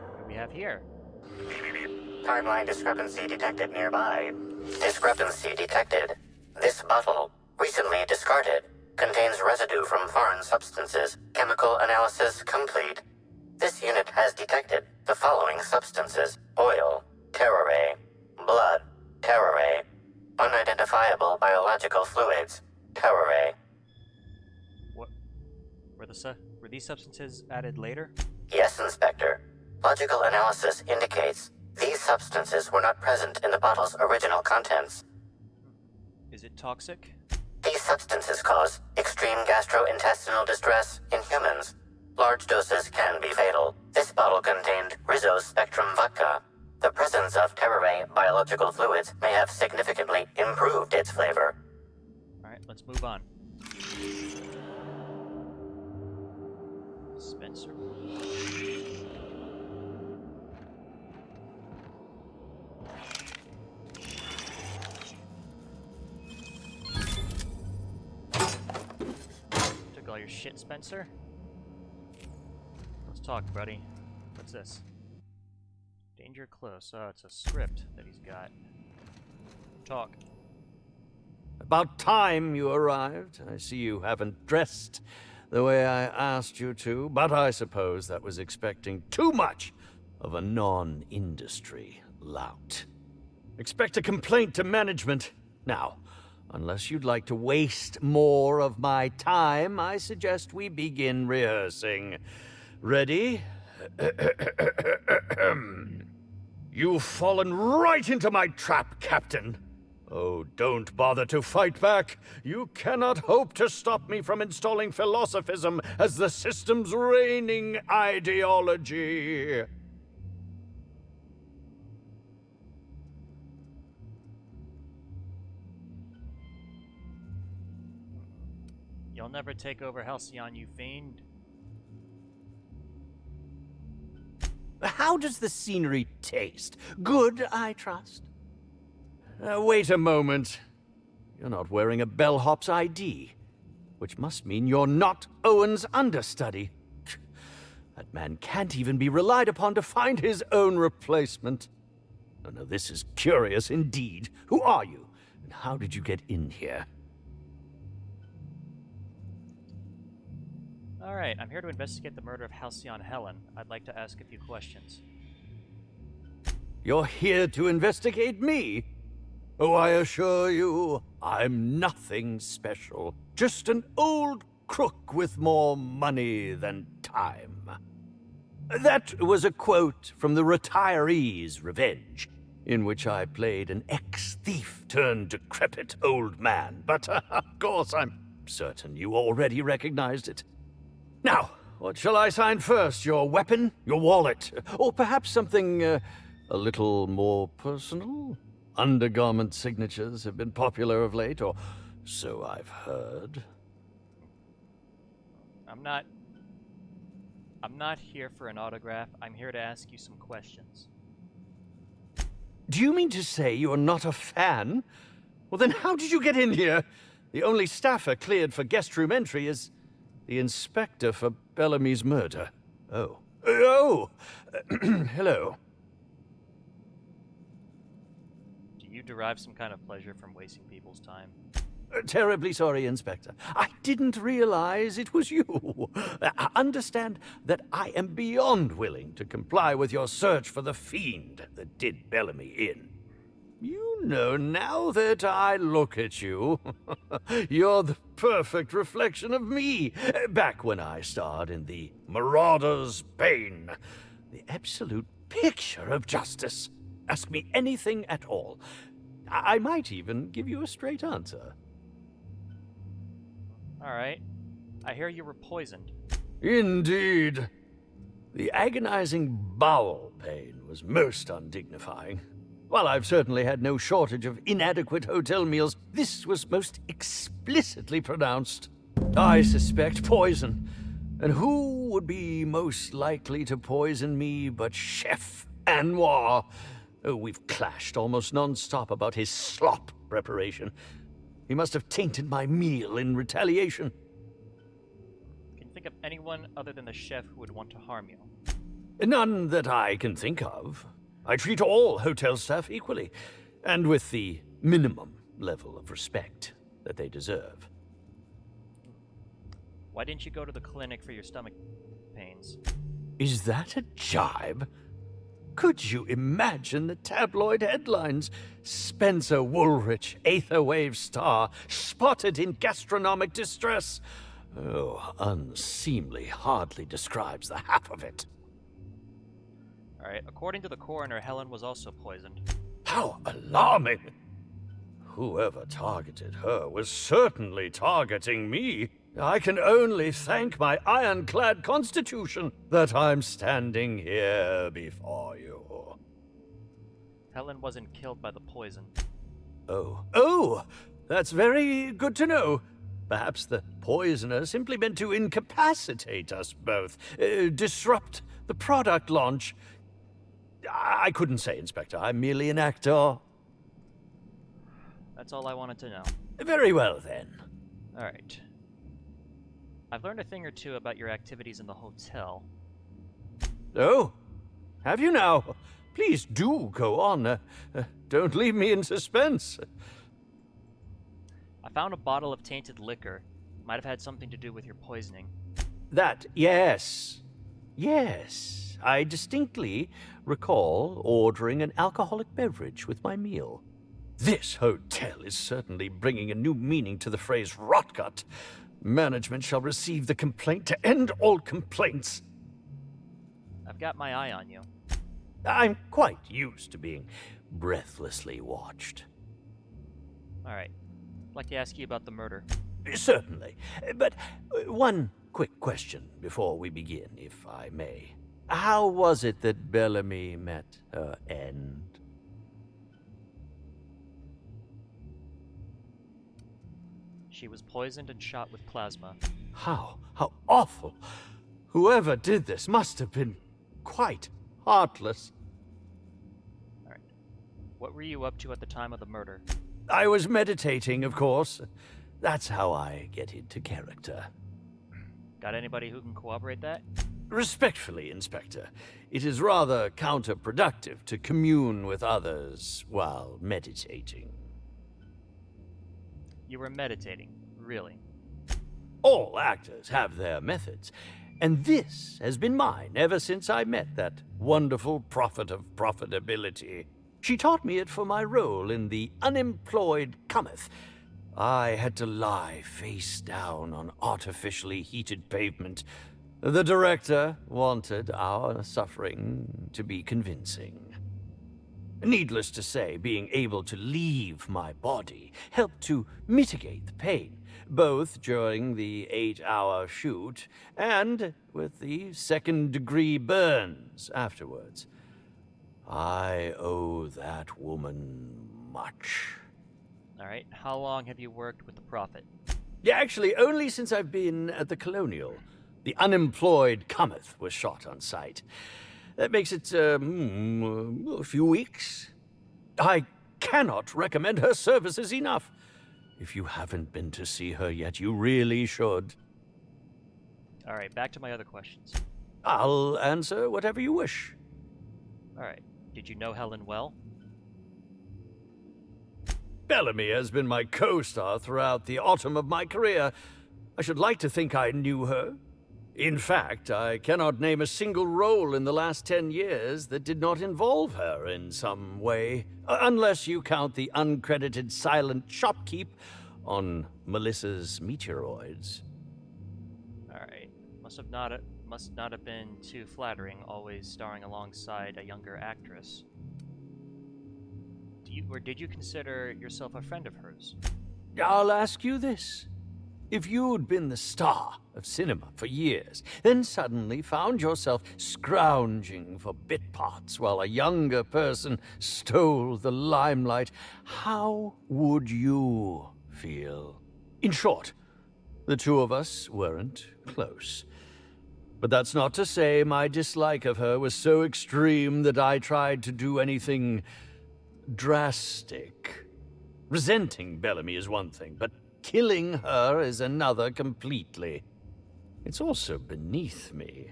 What do we have here? Timeline discrepancy detected nearby. Discrepancy detected. This bottle, recently discarded, contains residue from foreign substances. Chemical analysis complete. This unit has detected the following substances: oil, terrare, blood, terrare, unidentifiable biological fluids, terrare. What? Were these substances added later? Yes, Inspector. Logical analysis indicates these substances were not present in the bottle's original contents. Is it toxic? These substances cause extreme gastrointestinal distress in humans. Large doses can be fatal. This bottle contained Rizzo's Spectrum vodka. The presence of terrare biological fluids may have significantly improved its flavor. Alright, let's move on. Spencer. Took all your shit, Spencer? Let's talk, buddy. What's this? Danger close. Oh, it's a script that he's got. Talk. About time you arrived. I see you haven't dressed the way I asked you to, but I suppose that was expecting too much of a non-industry lout. Expect a complaint to management. Now, unless you'd like to waste more of my time, I suggest we begin rehearsing. Ready? You've fallen right into my trap, Captain. Oh, don't bother to fight back. You cannot hope to stop me from installing philosophism as the system's reigning ideology. You'll never take over Halcyon, you fiend. How does the scenery taste? Good, I trust. Wait a moment. You're not wearing a bellhop's ID, which must mean you're not Owen's understudy. That man can't even be relied upon to find his own replacement. Oh, no, this is curious indeed. Who are you, and how did you get in here? Alright, I'm here to investigate the murder of Halcyon Helen. I'd like to ask a few questions. You're here to investigate me? Oh, I assure you, I'm nothing special. Just an old crook with more money than time. That was a quote from The Retiree's Revenge, in which I played an ex-thief turned decrepit old man. But, of course, I'm certain you already recognized it. Now, what shall I sign first? Your weapon? Your wallet? Or perhaps something a little more personal? Undergarment signatures have been popular of late, or so I've heard. I'm not here for an autograph. I'm here to ask you some questions. Do you mean to say you're not a fan? Well, then how did you get in here? The only staffer cleared for guest room entry is the inspector for Bellamy's murder. Oh. Oh! Hello. Do you derive some kind of pleasure from wasting people's time? Terribly sorry, Inspector. I didn't realize it was you. Understand that I am beyond willing to comply with your search for the fiend that did Bellamy in. You know, now that I look at you, you're the perfect reflection of me, back when I starred in The Marauder's Bane. The absolute picture of justice. Ask me anything at all. I might even give you a straight answer. Alright. I hear you were poisoned. Indeed. The agonizing bowel pain was most undignifying. While I've certainly had no shortage of inadequate hotel meals, this was most explicitly pronounced. I suspect poison. And who would be most likely to poison me but Chef Anwar? Oh, we've clashed almost non-stop about his slop preparation. He must have tainted my meal in retaliation. Can you think of anyone other than the chef who would want to harm you? None that I can think of. I treat all hotel staff equally, and with the minimum level of respect that they deserve. Why didn't you go to the clinic for your stomach pains? Is that a jibe? Could you imagine the tabloid headlines? Spencer Woolrich, Aetherwave star, spotted in gastronomic distress. Oh, unseemly hardly describes the half of it. Alright, according to the coroner, Helen was also poisoned. How alarming! Whoever targeted her was certainly targeting me. I can only thank my ironclad constitution that I'm standing here before you. Helen wasn't killed by the poison. Oh, that's very good to know. Perhaps the poisoner simply meant to incapacitate us both, disrupt the product launch. I couldn't say, Inspector. I'm merely an actor. That's all I wanted to know. Very well, then. Alright. I've learned a thing or two about your activities in the hotel. Oh, have you now? Please do go on. Don't leave me in suspense. I found a bottle of tainted liquor. Might have had something to do with your poisoning. That, yes. Yes, I distinctly recall ordering an alcoholic beverage with my meal. This hotel is certainly bringing a new meaning to the phrase rotgut. Management shall receive the complaint to end all complaints. I've got my eye on you. I'm quite used to being breathlessly watched. Alright. I'd like to ask you about the murder. Certainly. But one quick question before we begin, if I may. How was it that Bellamy met her end? She was poisoned and shot with plasma. How awful. Whoever did this must have been quite heartless. Alright. What were you up to at the time of the murder? I was meditating, of course. That's how I get into character. Got anybody who can corroborate that? Respectfully, Inspector, it is rather counterproductive to commune with others while meditating. You were meditating, really? All actors have their methods, and this has been mine ever since I met that wonderful prophet of profitability. She taught me it for my role in The Unemployed Cometh. I had to lie face down on artificially heated pavement. The director wanted our suffering to be convincing. Needless to say, being able to leave my body helped to mitigate the pain, both during the 8-hour shoot and with the second-degree burns afterwards. I owe that woman much. Alright, how long have you worked with the Prophet? Yeah, actually, only since I've been at the Colonial. The Unemployed Cometh was shot on site. That makes it, a few weeks. I cannot recommend her services enough. If you haven't been to see her yet, you really should. Alright, back to my other questions. I'll answer whatever you wish. Alright, did you know Helen well? Bellamy has been my co-star throughout the autumn of my career. I should like to think I knew her. In fact, I cannot name a single role in the last 10 years that did not involve her in some way, unless you count the uncredited silent shopkeep on Melissa's Meteoroids. Alright, must not have been too flattering, always starring alongside a younger actress. Did you consider yourself a friend of hers? I'll ask you this. If you'd been the star of cinema for years, then suddenly found yourself scrounging for bit parts while a younger person stole the limelight, how would you feel? In short, the two of us weren't close. But that's not to say my dislike of her was so extreme that I tried to do anything drastic. Resenting Bellamy is one thing, but killing her is another completely. It's also beneath me.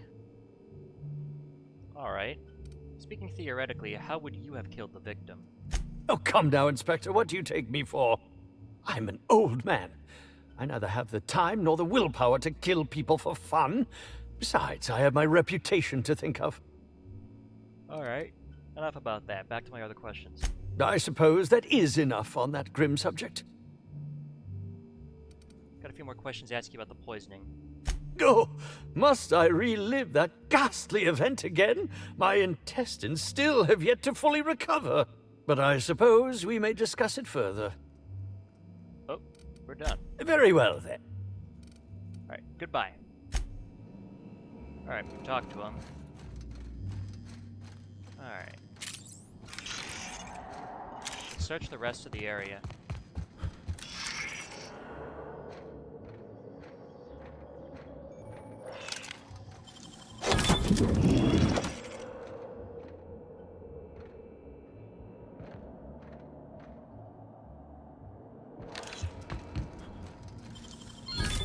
Alright. Speaking theoretically, how would you have killed the victim? Oh, come now, Inspector. What do you take me for? I'm an old man. I neither have the time nor the willpower to kill people for fun. Besides, I have my reputation to think of. Alright. Enough about that. Back to my other questions. I suppose that is enough on that grim subject. Got a few more questions to ask you about the poisoning. Oh, must I relive that ghastly event again? My intestines still have yet to fully recover. But I suppose we may discuss it further. Oh, we're done. Very well, then. Alright, goodbye. Alright, we talked to him. Alright. Let's search the rest of the area.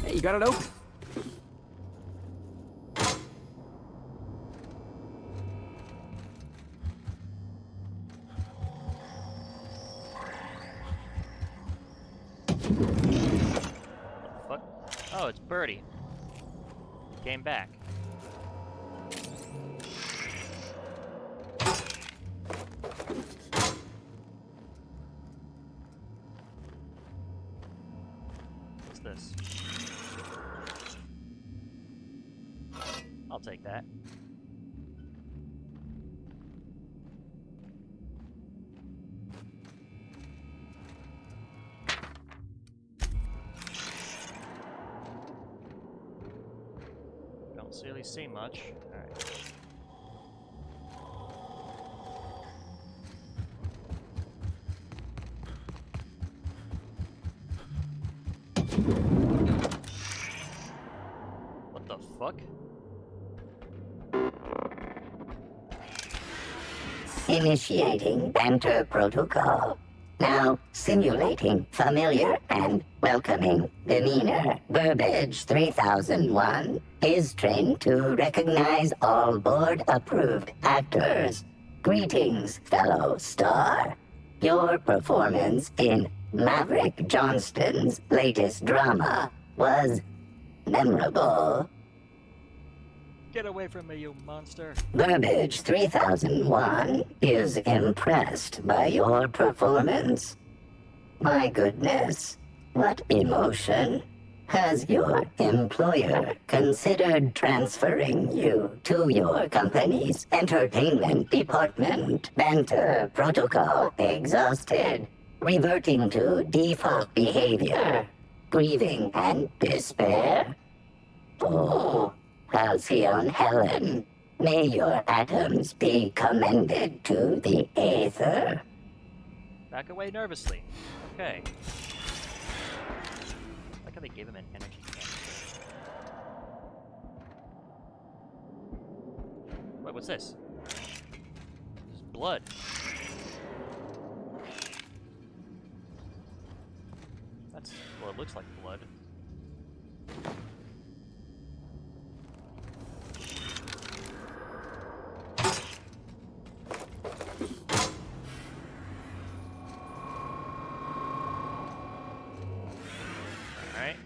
Hey, you got it open? What? Oh, it's Bertie. Came back. What's this? I'll take that. Don't really see much. Alright. What the fuck? Initiating banter protocol. Now simulating familiar and welcoming demeanor. Burbage 3001 is trained to recognize all board-approved actors. Greetings, fellow star. Your performance in Maverick Johnston's latest drama was memorable. Get away from me, you monster. Burbage 3001 is impressed by your performance. My goodness, what emotion. Has your employer considered transferring you to your company's entertainment department? Banter protocol exhausted. Reverting to default behavior. Grieving and despair. Oh, Halcyon Helen, may your atoms be commended to the Aether. Back away nervously. Okay. Like how they gave him an energy canister. Wait, what's this? This is blood. That's, well, it looks like blood. Alright.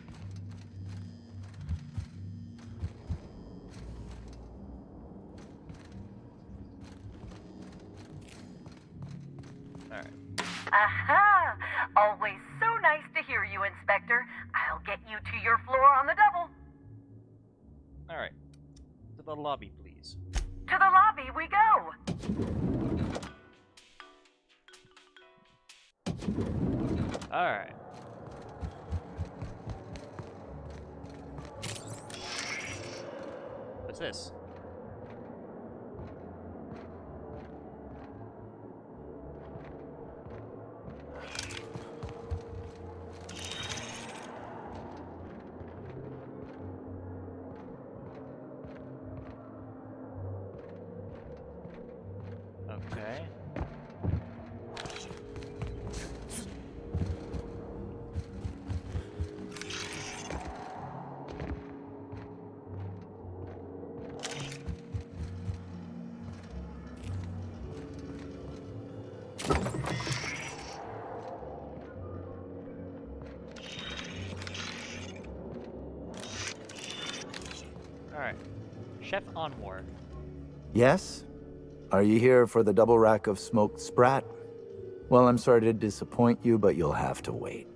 Alright. Aha! Always so nice to hear you, Inspector. I'll get you to your floor on the double. Alright. To the lobby, please. To the lobby we go. Alright. What's this? Okay. Alright. Chef Anwar. Yes? Are you here for the double rack of smoked sprat? Well, I'm sorry to disappoint you, but you'll have to wait.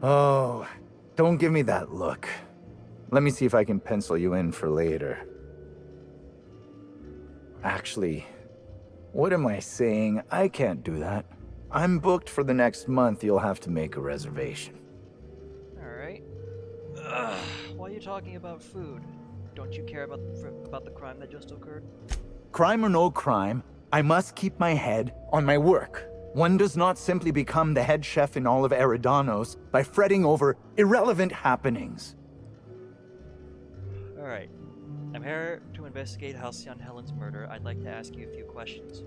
Oh, don't give me that look. Let me see if I can pencil you in for later. Actually, what am I saying? I can't do that. I'm booked for the next month. You'll have to make a reservation. Alright. Why are you talking about food? Don't you care about the crime that just occurred? Crime or no crime, I must keep my head on my work. One does not simply become the head chef in all of Eridanos by fretting over irrelevant happenings. Alright. I'm here to investigate Halcyon Helen's murder. I'd like to ask you a few questions.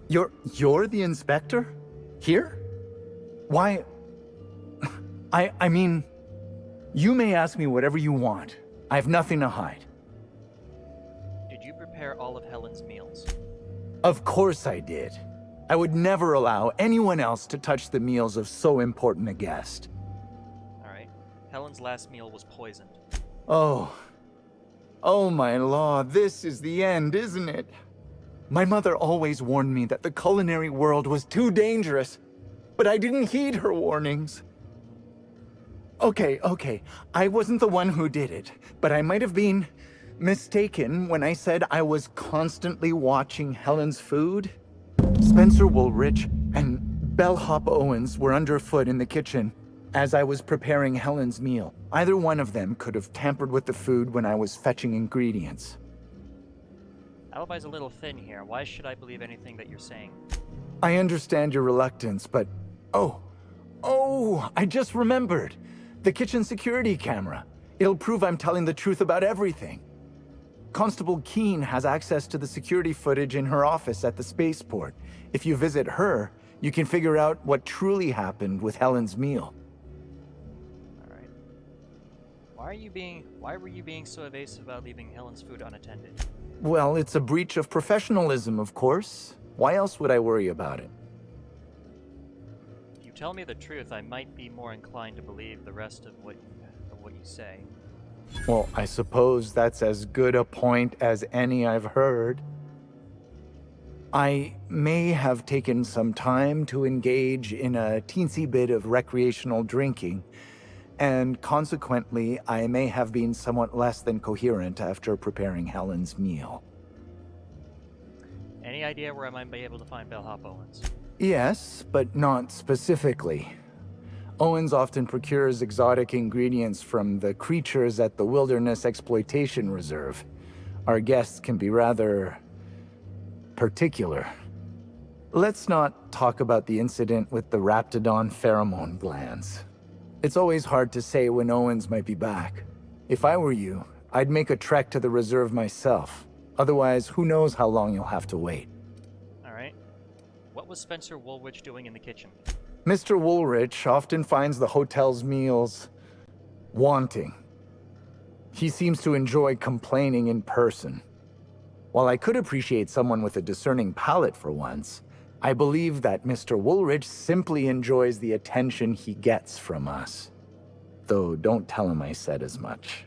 You're the inspector? Here? Why? I mean, you may ask me whatever you want. I have nothing to hide. Did you prepare all of Helen's meals? Of course I did. I would never allow anyone else to touch the meals of so important a guest. Alright. Helen's last meal was poisoned. Oh my law, this is the end, isn't it? My mother always warned me that the culinary world was too dangerous, but I didn't heed her warnings. Okay, I wasn't the one who did it, but I might have been mistaken when I said I was constantly watching Helen's food. Spencer Woolrich and Bellhop Owens were underfoot in the kitchen as I was preparing Helen's meal. Either one of them could have tampered with the food when I was fetching ingredients. Alibi's a little thin here. Why should I believe anything that you're saying? I understand your reluctance, but... Oh, I just remembered. The kitchen security camera. It'll prove I'm telling the truth about everything. Constable Keene has access to the security footage in her office at the spaceport. If you visit her, you can figure out what truly happened with Helen's meal. Alright. Why were you being so evasive about leaving Helen's food unattended? Well, it's a breach of professionalism, of course. Why else would I worry about it? If you tell me the truth, I might be more inclined to believe the rest of what you say. Well, I suppose that's as good a point as any I've heard. I may have taken some time to engage in a teensy bit of recreational drinking, and consequently, I may have been somewhat less than coherent after preparing Helen's meal. Any idea where I might be able to find Bellhop Owens? Yes, but not specifically. Owens often procures exotic ingredients from the creatures at the Wilderness Exploitation Reserve. Our guests can be rather... particular. Let's not talk about the incident with the Raptidon pheromone glands. It's always hard to say when Owens might be back. If I were you, I'd make a trek to the reserve myself. Otherwise, who knows how long you'll have to wait. Alright. What was Spencer Woolrich doing in the kitchen? Mr. Woolrich often finds the hotel's meals wanting. He seems to enjoy complaining in person. While I could appreciate someone with a discerning palate for once, I believe that Mr. Woolrich simply enjoys the attention he gets from us. Though don't tell him I said as much.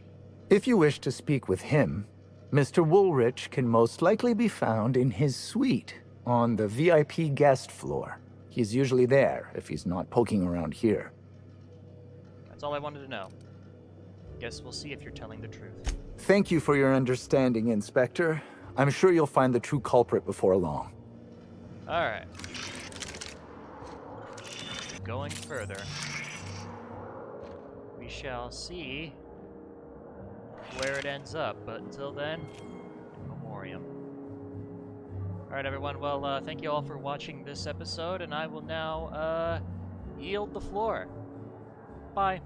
If you wish to speak with him, Mr. Woolrich can most likely be found in his suite on the VIP guest floor. He's usually there if he's not poking around here. That's all I wanted to know. Guess we'll see if you're telling the truth. Thank you for your understanding, Inspector. I'm sure you'll find the true culprit before long. Alright. Going further. We shall see where it ends up, but until then, in memoriam. Alright everyone, well, thank you all for watching this episode, and I will now, yield the floor. Bye.